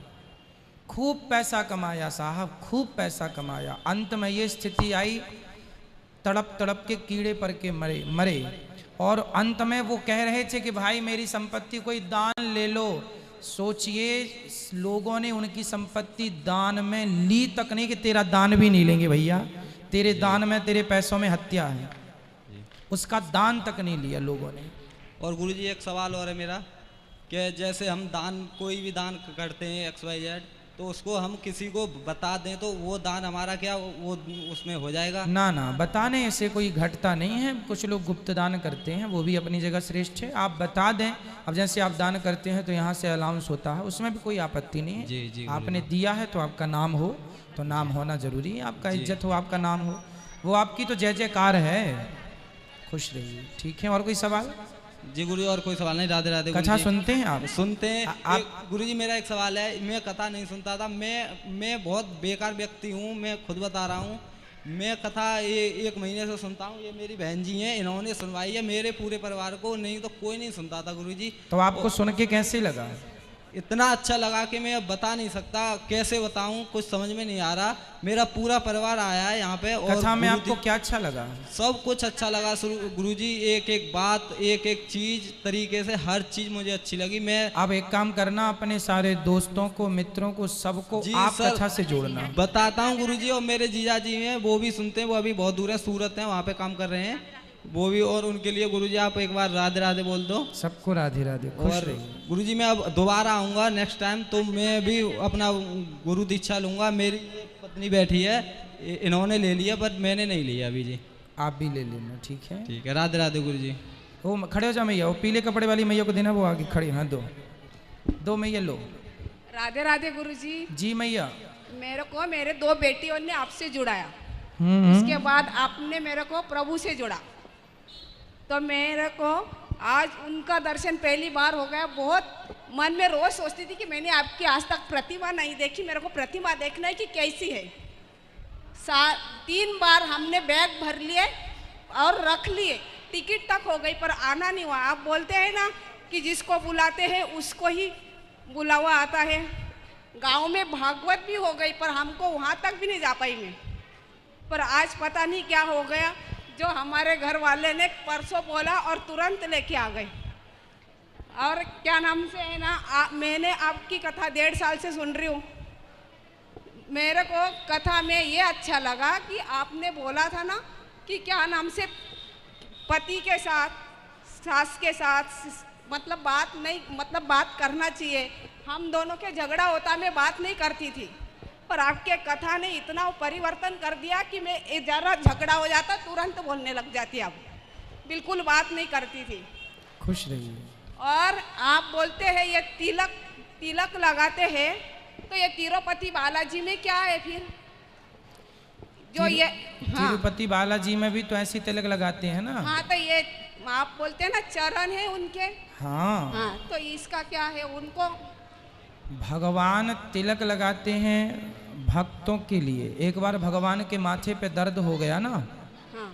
खूब पैसा कमाया साहब, खूब पैसा कमाया। अंत में ये स्थिति आई, तड़प तड़प के कीड़े पर के मरे। और अंत में वो कह रहे थे कि भाई मेरी संपत्ति कोई दान ले लो। सोचिए, लोगों ने उनकी संपत्ति दान में ली तक नहीं, कि तेरा दान भी नहीं लेंगे भैया, तेरे दान में, तेरे पैसों में हत्या है। उसका दान तक नहीं लिया लोगों ने। और गुरुजी एक सवाल और है मेरा, कि जैसे हम दान, कोई भी दान करते हैं XYZ, तो उसको हम किसी को बता दें तो वो दान हमारा क्या वो उसमें हो जाएगा? ना ना, बताने से कोई घटता नहीं है। कुछ लोग गुप्त दान करते हैं, वो भी अपनी जगह श्रेष्ठ है। आप बता दें, अब जैसे आप दान करते हैं तो यहाँ से अलाउंस होता है, उसमें भी कोई आपत्ति नहीं है। जी जी। आपने दिया है तो आपका नाम हो, तो नाम होना जरूरी है, आपका इज्जत हो, आपका नाम हो, वो आपकी तो जय जयकार है। खुश रहिए। ठीक है, और कोई सवाल? जी गुरुजी, और कोई सवाल नहीं। राधे राधे। कथा सुनते हैं आप? सुनते हैं। गुरुजी मेरा एक सवाल है, मैं कथा नहीं सुनता था, मैं बहुत बेकार व्यक्ति हूँ, मैं खुद बता रहा हूँ। मैं कथा ये 1 महीने से सुनता हूँ, ये मेरी बहन जी हैं, इन्होंने सुनवाई है मेरे पूरे परिवार को, नहीं तो कोई नहीं सुनता था गुरुजी। तो आपको सुन के कैसे लगा? इतना अच्छा लगा कि मैं अब बता नहीं सकता, कैसे बताऊं, कुछ समझ में नहीं आ रहा। मेरा पूरा परिवार आया है यहाँ पे। और कथा में आपको क्या अच्छा लगा? सब कुछ अच्छा लगा गुरुजी, एक एक बात, एक एक चीज तरीके से हर चीज मुझे अच्छी लगी। मैं अब एक काम करना, अपने सारे दोस्तों को, मित्रों को, सबको आप कथा से जोड़ना। बताता हूँ गुरुजी। और मेरे जीजा जी हैं, वो भी सुनते हैं, वो अभी बहुत दूर है, सूरत है, वहाँ पे काम कर रहे हैं वो भी। और उनके लिए गुरुजी आप एक बार राधे राधे बोल दो। सबको राधे राधे। और गुरुजी मैं अब दोबारा आऊँगा नेक्स्ट टाइम, तो मैं भी अपना गुरु दीक्षा लूँगा। मेरी पत्नी बैठी है, इन्होंने ले लिया पर मैंने नहीं लिया अभी जी। आप भी ले लेना। ठीक है, ठीक है। राधे राधे गुरुजी। वो खड़े हो जाओ मैया, वो पीले कपड़े वाली मैया को देना, वो आगे खड़ी। हाँ दो मैया लो। राधे राधे गुरुजी। जी मैया। मेरे को मेरे 2 बेटियों ने आपसे जुड़ाया, उसके बाद आपने मेरे को प्रभु से जुड़ा, तो मेरे को आज उनका दर्शन पहली बार हो गया। बहुत मन में रोज सोचती थी कि मैंने आपकी आज तक प्रतिमा नहीं देखी, मेरे को प्रतिमा देखना है कि कैसी है। 3 बार हमने बैग भर लिए और रख लिए, टिकट तक हो गई पर आना नहीं हुआ। आप बोलते हैं ना कि जिसको बुलाते हैं उसको ही बुलावा आता है। गांव में भागवत भी हो गई पर हमको वहाँ तक भी नहीं जा पाई मैं। पर आज पता नहीं क्या हो गया, जो हमारे घर वाले ने परसों बोला और तुरंत लेके आ गए। और क्या नाम से है ना, मैंने आपकी कथा 1.5 साल से सुन रही हूँ। मेरे को कथा में ये अच्छा लगा कि आपने बोला था ना कि क्या नाम से पति के साथ सास के साथ मतलब बात करना चाहिए। हम दोनों के झगड़ा होता, मैं बात नहीं करती थी, पर आपके कथा ने इतना परिवर्तन कर दिया कि मैं जरा झगड़ा हो जाता तुरंत बोलने लग जाती, अब बिल्कुल बात नहीं करती थी। खुश रहिए। और आप बोलते हैं ये तिलक लगाते हैं, तो ये तिरुपति बालाजी में क्या है फिर जो ये? हाँ, तिरुपति बालाजी में भी तो ऐसी तिलक लगाते हैं ना। हाँ, तो ये आप बोलते हैं ना चरण है उनके। हाँ, हाँ, तो इसका क्या है? उनको भगवान तिलक लगाते हैं भक्तों के लिए। एक बार भगवान के माथे पे दर्द हो गया ना, हाँ,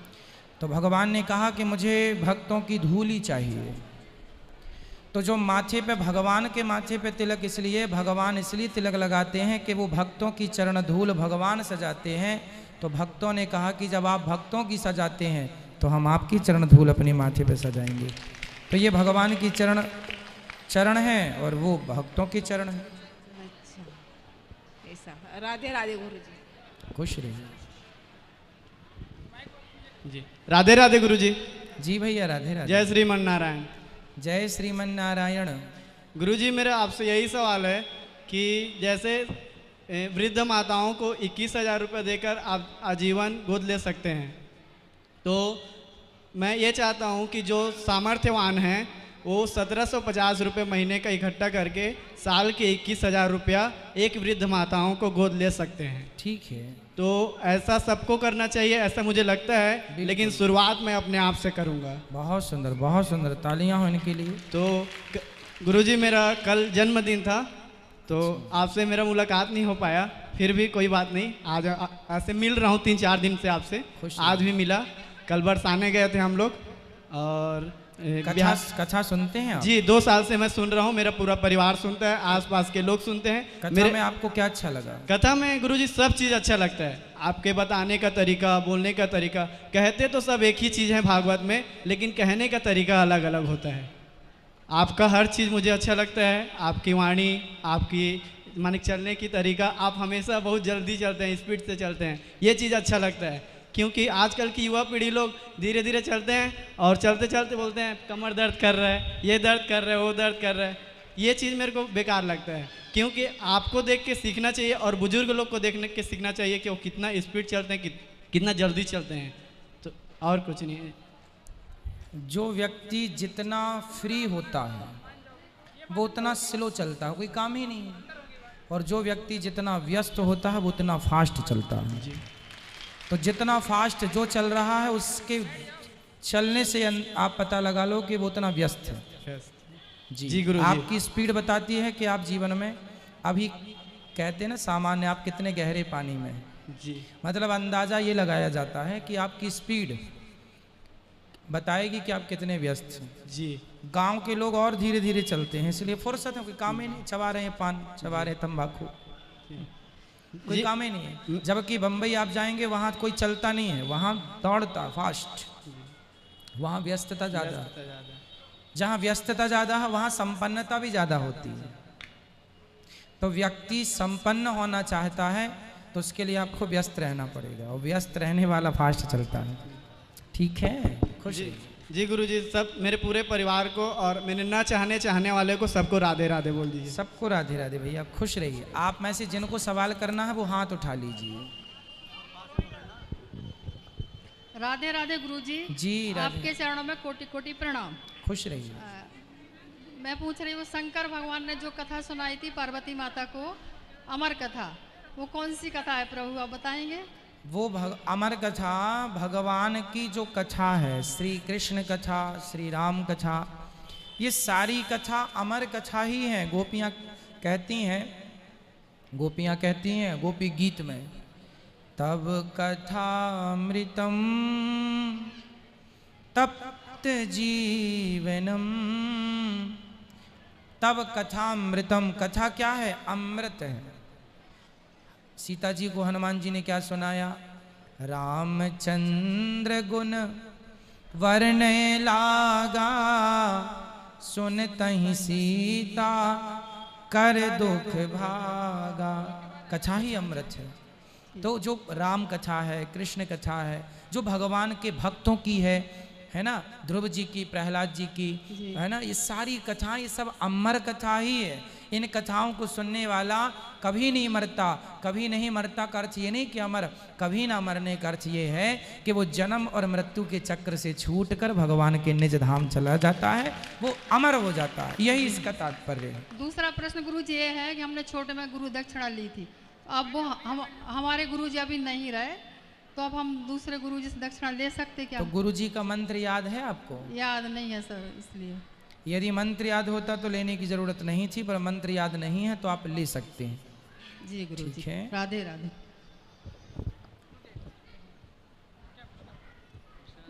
तो भगवान ने कहा कि मुझे भक्तों की धूल ही चाहिए। तो जो माथे पे, भगवान के माथे पे तिलक इसलिए, भगवान इसलिए तिलक लगाते हैं कि वो भक्तों की चरण धूल भगवान सजाते हैं। तो भक्तों ने कहा कि जब आप भक्तों की सजाते हैं तो हम आपकी चरण धूल अपने माथे पे सजाएंगे। तो ये भगवान की चरण है और वो भक्तों के चरण है। अच्छा, ऐसा। राधे राधे गुरुजी। खुश रहिए। जी राधे राधे गुरुजी। जी भैया राधे राधे। जय श्रीमन नारायण। जय श्रीमन नारायण। गुरुजी मेरा आपसे यही सवाल है कि जैसे वृद्ध माताओं को 21,000 रुपये देकर आप आजीवन गोद ले सकते हैं, तो मैं ये चाहता हूँ कि जो सामर्थ्यवान हैं वो 1750 रुपये महीने का इकट्ठा करके साल के 21,000 रुपया एक वृद्ध माताओं को गोद ले सकते हैं। ठीक है, तो ऐसा सबको करना चाहिए ऐसा मुझे लगता है, लेकिन शुरुआत मैं अपने आप से करूँगा। बहुत सुंदर, बहुत सुंदर, तालियां हो इनके लिए। तो गुरुजी मेरा कल जन्मदिन था, तो आपसे मेरा मुलाकात नहीं हो पाया, फिर भी कोई बात नहीं, आज ऐसे मिल रहा हूँ 3-4 दिन से आपसे। आज भी मिला, कल बरसाने गए थे हम लोग। और कथा सुनते हैं आप? जी 2 साल से मैं सुन रहा हूँ, मेरा पूरा परिवार सुनता है, आसपास के लोग सुनते हैं। कथा में आपको क्या अच्छा लगा? कथा में गुरुजी सब चीज़ अच्छा लगता है, आपके बताने का तरीका, बोलने का तरीका। कहते तो सब एक ही चीज़ है भागवत में, लेकिन कहने का तरीका अलग अलग होता है। आपका हर चीज़ मुझे अच्छा लगता है, आपकी वाणी, आपकी माने चलने की तरीका, आप हमेशा बहुत जल्दी चलते हैं, स्पीड से चलते हैं, ये चीज़ अच्छा लगता है। क्योंकि आजकल की युवा पीढ़ी लोग धीरे धीरे चलते हैं और चलते चलते बोलते हैं कमर दर्द कर रहा है, ये दर्द कर रहा है, वो दर्द कर रहा है। ये चीज़ मेरे को बेकार लगता है, क्योंकि आपको देख के सीखना चाहिए और बुजुर्ग लोग को देखने के सीखना चाहिए कि वो कितना स्पीड चलते हैं, कितना जल्दी चलते हैं। तो और कुछ नहीं है। जो व्यक्ति जितना फ्री होता है वो उतना स्लो चलता है, कोई काम ही नहीं है। और जो व्यक्ति जितना व्यस्त होता है वो उतना फास्ट चलता है। जी। तो जितना फास्ट जो चल रहा है उसके चलने से आप पता लगा लो कि वो उतना व्यस्त है। जी गुरु, आपकी स्पीड बताती है कि आप जीवन में अभी कहते हैं ना सामान्य, आप कितने गहरे पानी में हैं। जी। मतलब अंदाज़ा ये लगाया जाता है कि आपकी स्पीड बताएगी कि आप कितने व्यस्त हैं। जी। गांव के लोग और धीरे धीरे चलते हैं, इसलिए फुर्सत है, कोई काम ही नहीं, चबा रहे हैं पान, चबा रहे हैं तंबाकू, कोई काम ही नहीं है। जबकि बम्बई आप जाएंगे वहाँ कोई चलता नहीं है, वहाँ दौड़ता फास्ट, वहाँ व्यस्तता ज़्यादा। जहाँ व्यस्तता ज़्यादा है वहाँ संपन्नता भी ज़्यादा होती है। तो व्यक्ति संपन्न होना चाहता है तो उसके लिए आपको व्यस्त रहना पड़ेगा, और व्यस्त रहने वाला फास्ट चलता है। ठीक है, खुश। जी गुरुजी, सब मेरे पूरे परिवार को और मेरे न चाहने वाले को सबको राधे राधे बोल दीजिए। सबको राधे राधे भैया, खुश रहिए। आप में से जिनको सवाल करना है वो हाथ उठा लीजिए। राधे राधे गुरुजी। जी राधे। आपके चरणों में कोटि कोटि प्रणाम। खुश रहिए। मैं पूछ रही हूँ, शंकर भगवान ने जो कथा सुनाई थी पार्वती माता को, अमर कथा, वो कौन सी कथा है प्रभु, आप बताएंगे? वो अमर कथा भगवान की जो कथा है, श्री कृष्ण कथा, श्री राम कथा, ये सारी कथा अमर कथा ही है। गोपियाँ कहती हैं गोपी गीत में, तब कथामृतम तप्त जीवनम। तब कथामृतम, कथा क्या है? अमृत है। सीता जी को हनुमान जी ने क्या सुनाया? रामचंद्र गुण वर्णय लागा, सुनतहि सीता कर दुख भागा। कथा ही अमृत है। तो जो राम कथा है, कृष्ण कथा है, जो भगवान के भक्तों की है ना, ध्रुव जी की, प्रहलाद जी की, है ना, ये सारी कथाएं, ये सब अमर कथा ही है। इन कथाओं को सुनने वाला कभी नहीं मरता। कभी नहीं मरता का अर्थ ये नहीं कि अमर, कभी ना मरने का अर्थ ये है कि वो जन्म और मृत्यु के चक्र से छूटकर भगवान के निज धाम चला जाता है, वो अमर हो जाता है। यही इसका तात्पर्य है। दूसरा प्रश्न गुरु जी ये है कि हमने छोटे में गुरु दक्षिणा ली थी, अब वो हमारे गुरु जी अभी नहीं रहे, तो अब हम दूसरे गुरु जी से दक्षिणा ले सकते क्या? तो गुरु जी का मंत्र याद है आपको? याद नहीं है सर, इसलिए। यदि मंत्र याद होता तो लेने की जरूरत नहीं थी, पर मंत्र याद नहीं है तो आप ले सकते हैं। जी गुरु ठीक जी। है। राधे राधे।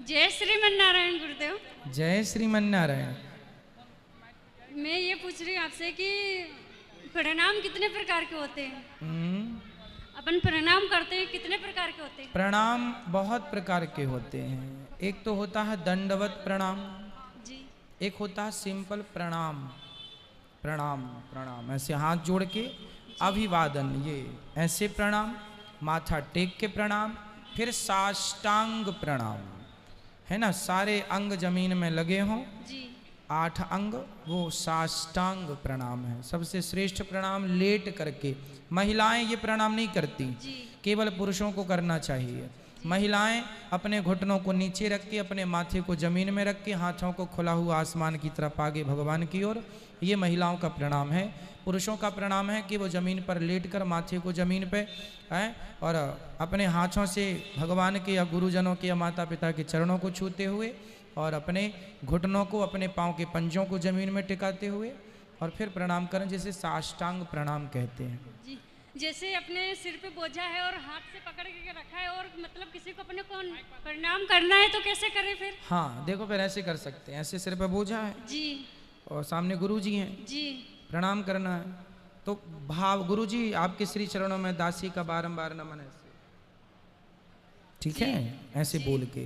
जय श्रीमन नारायण गुरुदेव। जय श्रीमन नारायण। मैं ये पूछ रही हूँ आपसे कि प्रणाम कितने प्रकार के होते हैं? अपन प्रणाम करते हैं, कितने प्रकार के होते हैं? प्रणाम बहुत प्रकार के होते हैं। एक तो होता है दंडवत प्रणाम जी, एक होता है सिंपल प्रणाम। प्रणाम प्रणाम ऐसे हाथ जोड़ के अभिवादन, ये ऐसे प्रणाम, माथा टेक के प्रणाम, फिर साष्टांग प्रणाम, है ना, सारे अंग जमीन में लगे हों, 8 अंग, वो साष्टांग प्रणाम है। सबसे श्रेष्ठ प्रणाम लेट करके। महिलाएं ये प्रणाम नहीं करती, केवल पुरुषों को करना चाहिए। महिलाएं अपने घुटनों को नीचे रख के, अपने माथे को जमीन में रख के, हाथों को खुला हुआ आसमान की तरफ आगे भगवान की ओर, ये महिलाओं का प्रणाम है। पुरुषों का प्रणाम है कि वो जमीन पर लेटकर माथे को जमीन पे है और अपने हाथों से भगवान के या गुरुजनों के या माता पिता के चरणों को छूते हुए और अपने घुटनों को, अपने पाँव के पंजों को जमीन में टिकाते हुए और फिर प्रणाम करें, जिसे साष्टांग प्रणाम कहते हैं। जी, जैसे अपने सिर पे बोझा है और हाथ से पकड़ के रखा है और मतलब किसी को अपने को प्रणाम करना है तो कैसे करें फिर? हाँ देखो, फिर ऐसे कर सकते हैं। ऐसे सिर पे बोझा है जी और सामने गुरु जी हैं जी, प्रणाम करना है तो भाव, गुरु जी आपके श्री चरणों में दासी का बारंबार नमन है, ठीक है, ऐसे बोल के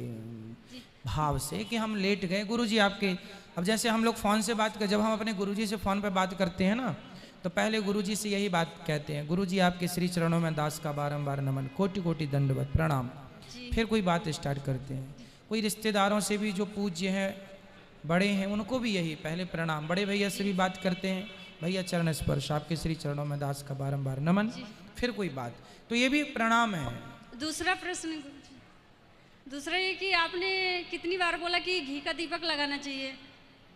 भाव से कि हम लेट गए गुरु जी आपके। अब जैसे हम लोग फ़ोन से बात कर, जब हम अपने गुरु जी से फ़ोन पे बात करते हैं ना, तो पहले गुरु जी से यही बात कहते हैं, गुरु जी आपके श्री चरणों में दास का बारंबार नमन, कोटि कोटि दंडवत प्रणाम। फिर कोई बात स्टार्ट करते हैं। कोई रिश्तेदारों से भी जो पूज्य हैं, बड़े हैं, उनको भी यही पहले प्रणाम। बड़े भैया से भी बात करते हैं, भैया चरण स्पर्श, आपके श्री चरणों में दास का बारंबार नमन, फिर कोई बात, तो ये भी प्रणाम है। दूसरा प्रश्न, दूसरा ये कि आपने कितनी बार बोला कि घी का दीपक लगाना चाहिए,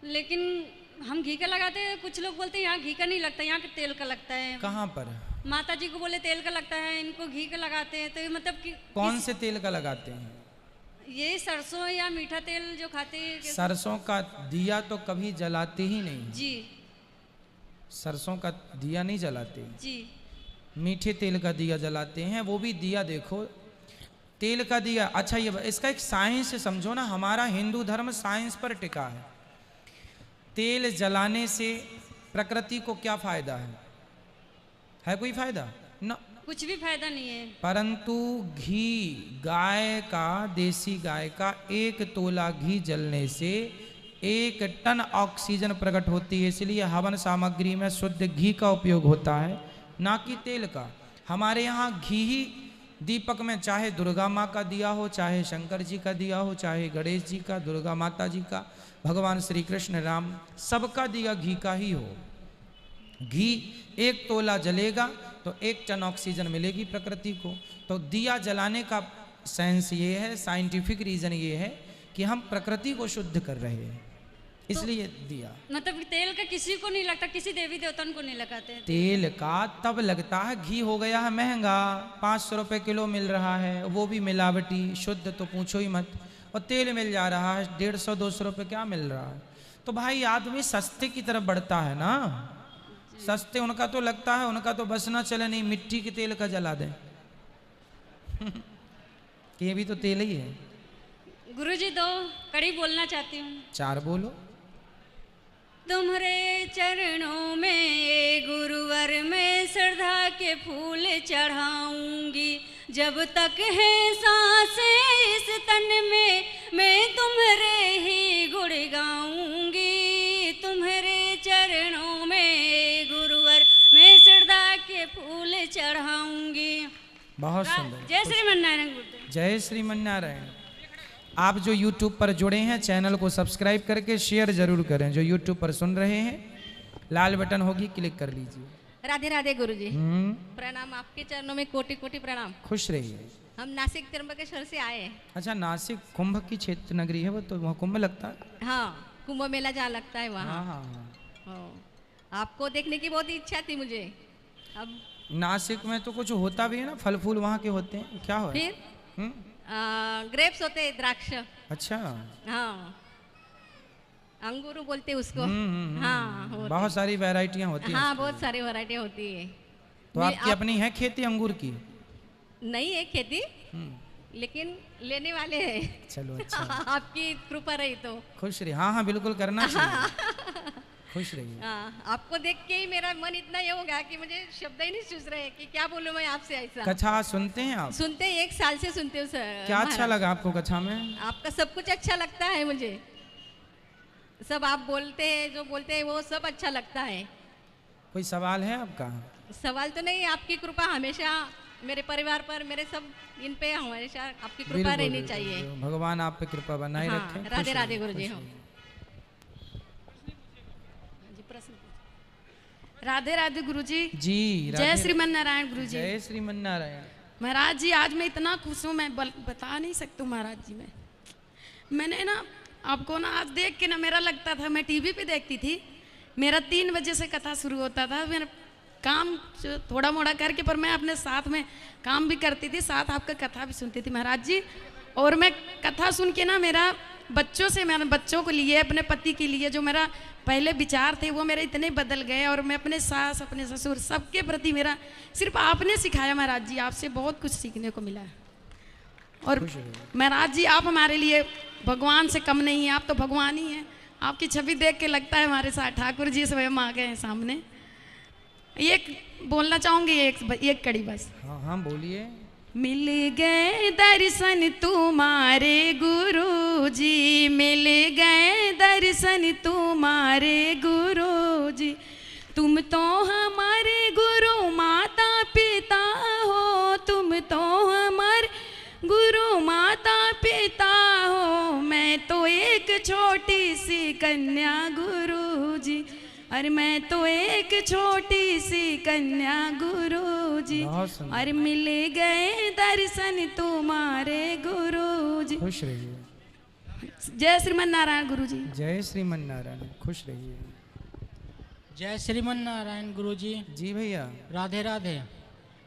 लेकिन हम घी का लगाते हैं, कुछ लोग बोलते हैं यहाँ घी का नहीं लगता, यहाँ के तेल का लगता है। कहाँ पर? माता जी को बोले तेल का लगता है, इनको घी का लगाते हैं, तो ये मतलब कि कौन से तेल का लगाते हैं? ये सरसों या मीठा तेल जो खाते हैं। सरसों का दिया तो कभी जलाते ही नहीं जी, सरसों का दिया नहीं जलाते जी, मीठे तेल का दिया जलाते हैं। वो भी दिया देखो, तेल का दिया। अच्छा, ये इसका एक साइंस समझो ना, हमारा हिंदू धर्म साइंस पर टिका है। तेल जलाने से प्रकृति को क्या फायदा है कोई फायदा? न, कुछ भी फायदा नहीं है। परंतु घी, गाय का, देसी गाय का 1 तोला घी जलने से 1 टन ऑक्सीजन प्रकट होती है। इसलिए हवन सामग्री में शुद्ध घी का उपयोग होता है, ना कि तेल का। हमारे यहाँ घी ही दीपक में, चाहे दुर्गा माँ का दिया हो, चाहे शंकर जी का दिया हो, चाहे गणेश जी का, दुर्गा माता जी का, भगवान श्री कृष्ण राम, सबका दिया घी का ही हो। घी 1 तोला जलेगा तो 1 टन ऑक्सीजन मिलेगी प्रकृति को। तो दिया जलाने का सेंस ये है, साइंटिफिक रीजन ये है कि हम प्रकृति को शुद्ध कर रहे हैं, इसलिए दिया। मतलब तेल का किसी को नहीं लगता, किसी देवी देवताओं को नहीं लगाते हैं। तेल का तब लगता है, घी हो गया है महंगा, 500 रुपये किलो मिल रहा है, वो भी मिलावटी, शुद्ध तो पूछो ही मत, और तेल मिल जा रहा है 150-200 रुपये क्या मिल रहा है। तो भाई आदमी सस्ते की तरफ बढ़ता है ना, सस्ते उनका तो लगता है, उनका तो बस ना चले नहीं मिट्टी के तेल का जला दें ये भी तो तेल ही है। गुरुजी 2 कड़ी बोलना चाहती हूँ। 4 बोलो। तुम्हारे चरणों में गुरुवर में श्रद्धा के फूल चढ़ाऊंगी, जब तक है सांसें इस तन में मैं तुम्हारे ही गुण गाऊंगी। तुम्हारे चरणों में गुरुवर में श्रद्धा के फूल चढ़ाऊंगी। बहुत सुंदर। जय श्रीमन्नारायण गुरुदेव। जय श्रीमन्नारायण। आप जो YouTube पर जुड़े हैं चैनल को सब्सक्राइब करके शेयर जरूर करें। जो YouTube पर सुन रहे हैं लाल बटन होगी, क्लिक कर लीजिए। राधे राधे गुरुजी। प्रणाम, आपके चरणों में कोटि कोटि प्रणाम। खुश रहिए। हम नासिक त्र्यंबकेश्वर से आए हैं। अच्छा, नासिक कुंभ की क्षेत्र नगरी है वो, तो वहाँ कुंभ लगता है। हाँ, कुंभ मेला जहाँ लगता है वहाँ। हाँ। आपको देखने की बहुत इच्छा थी मुझे। अब नासिक में तो कुछ होता भी है ना, फल फूल वहाँ के होते हैं, क्या हो? फिर ग्रेप्स होते हैं, द्राक्ष। अच्छा। हाँ, अंगूर बोलते हैं उसको। हाँ, बहुत सारी वैरायटियाँ होती हैं। हाँ, बहुत सारी वैरायटी होती है। तो आपकी अपनी है खेती अंगूर की? नहीं है खेती, लेकिन लेने वाले हैं। चलो अच्छा। आपकी कृपा रही तो। खुश रहिए। हाँ हाँ, बिल्कुल करना चाहिए। खुश रहिए। आपको देख के ही मेरा मन इतना ये हो गया कि मुझे शब्द ही नहीं सूझ रहे कि क्या बोलूं मैं आपसे ऐसा। कथा सुनते हैं आप? सुनते हैं, 1 साल से सुनते हो सर। क्या अच्छा लगा आपको कथा में? आपका सब कुछ अच्छा लगता है मुझे, सब आप बोलते हैं, जो बोलते हैं वो सब अच्छा लगता है। कोई सवाल है आपका? सवाल तो नहीं, आपकी कृपा हमेशा मेरे परिवार पर, मेरे सब इन पे हमेशा आपकी कृपा रहनी चाहिए। भगवान आप पे कृपा बनाए रखे। राधे राधे गुरुजी। राधे राधे गुरुजी। जी। जय श्रीमन्नारायण गुरुजी। जय श्रीमन्नारायण। महाराज जी, आज मैं इतना खुश हूँ, मैं बता नहीं सकती हूँ महाराज जी। मैंने ना आपको ना आज देख के ना मेरा लगता था, मैं टीवी पे देखती थी, मेरा 3 बजे से कथा शुरू होता था। मेरा काम थोड़ा मोड़ा करके, पर मैं अपने साथ में काम भी करती थी, साथ आपका कथा भी सुनती थी महाराज जी। और मैं कथा सुन के ना मेरा बच्चों से, मैंने बच्चों को लिए, अपने पति के लिए जो मेरा पहले विचार थे वो मेरे इतने बदल गए। और मैं अपने सास, अपने ससुर, सबके प्रति मेरा सिर्फ आपने सिखाया महाराज जी, आपसे बहुत कुछ सीखने को मिला है। और महाराज जी, आप हमारे लिए भगवान से कम नहीं है, आप तो भगवान ही हैं। आपकी छवि देख के लगता है हमारे साथ ठाकुर जी स्वयं आ गए हैं सामने। एक बोलना चाहूंगी, एक कड़ी बस। हाँ हाँ, बोलिए। मिल गए दर्शन तुम्हारे गुरुजी, मिल गए दर्शन तुम्हारे गुरुजी, तुम तो हमारे गुरु माता पिता हो, तुम तो हमारे गुरु माता पिता हो, मैं तो एक छोटी सी कन्या गुरुजी, अरे मैं तो एक छोटी सी कन्या गुरुजी, और मिल गए दर्शन तुम्हारे गुरुजी। खुश रहिए। जय श्रीमन्नारायण गुरुजी। जय श्रीमन्नारायण। खुश रहिए। जय श्रीमन्नारायण गुरुजी। जी भैया। राधे राधे।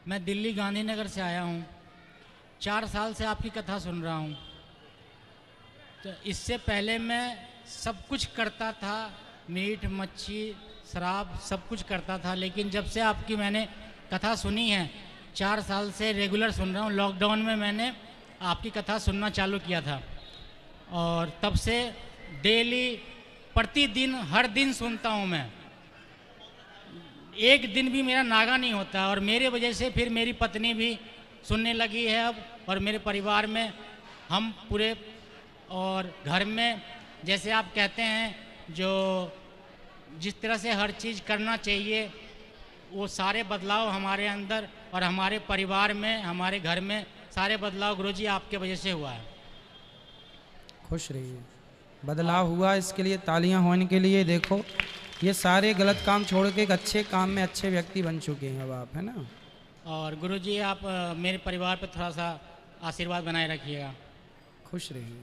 मैं दिल्ली गांधीनगर से आया हूँ, 4 साल से आपकी कथा सुन रहा हूँ। तो इससे पहले मैं सब कुछ करता था, मीट मच्छी शराब सब कुछ करता था, लेकिन जब से आपकी मैंने कथा सुनी है, 4 साल से रेगुलर सुन रहा हूँ। लॉकडाउन में मैंने आपकी कथा सुनना चालू किया था और तब से डेली प्रतिदिन हर दिन सुनता हूँ मैं। एक दिन भी मेरा नागा नहीं होता और मेरे वजह से फिर मेरी पत्नी भी सुनने लगी है अब, और मेरे परिवार में हम पूरे, और घर में जैसे आप कहते हैं जो जिस तरह से हर चीज़ करना चाहिए, वो सारे बदलाव हमारे अंदर और हमारे परिवार में, हमारे घर में सारे बदलाव गुरुजी आपके वजह से हुआ है। खुश रहिए। बदलाव हुआ, इसके लिए तालियां होने के लिए। देखो, ये सारे गलत काम छोड़ के एक अच्छे काम में अच्छे व्यक्ति बन चुके हैं अब आप, है ना। और गुरुजी आप मेरे परिवार पे थोड़ा सा आशीर्वाद बनाए रखिएगा। खुश रहिए।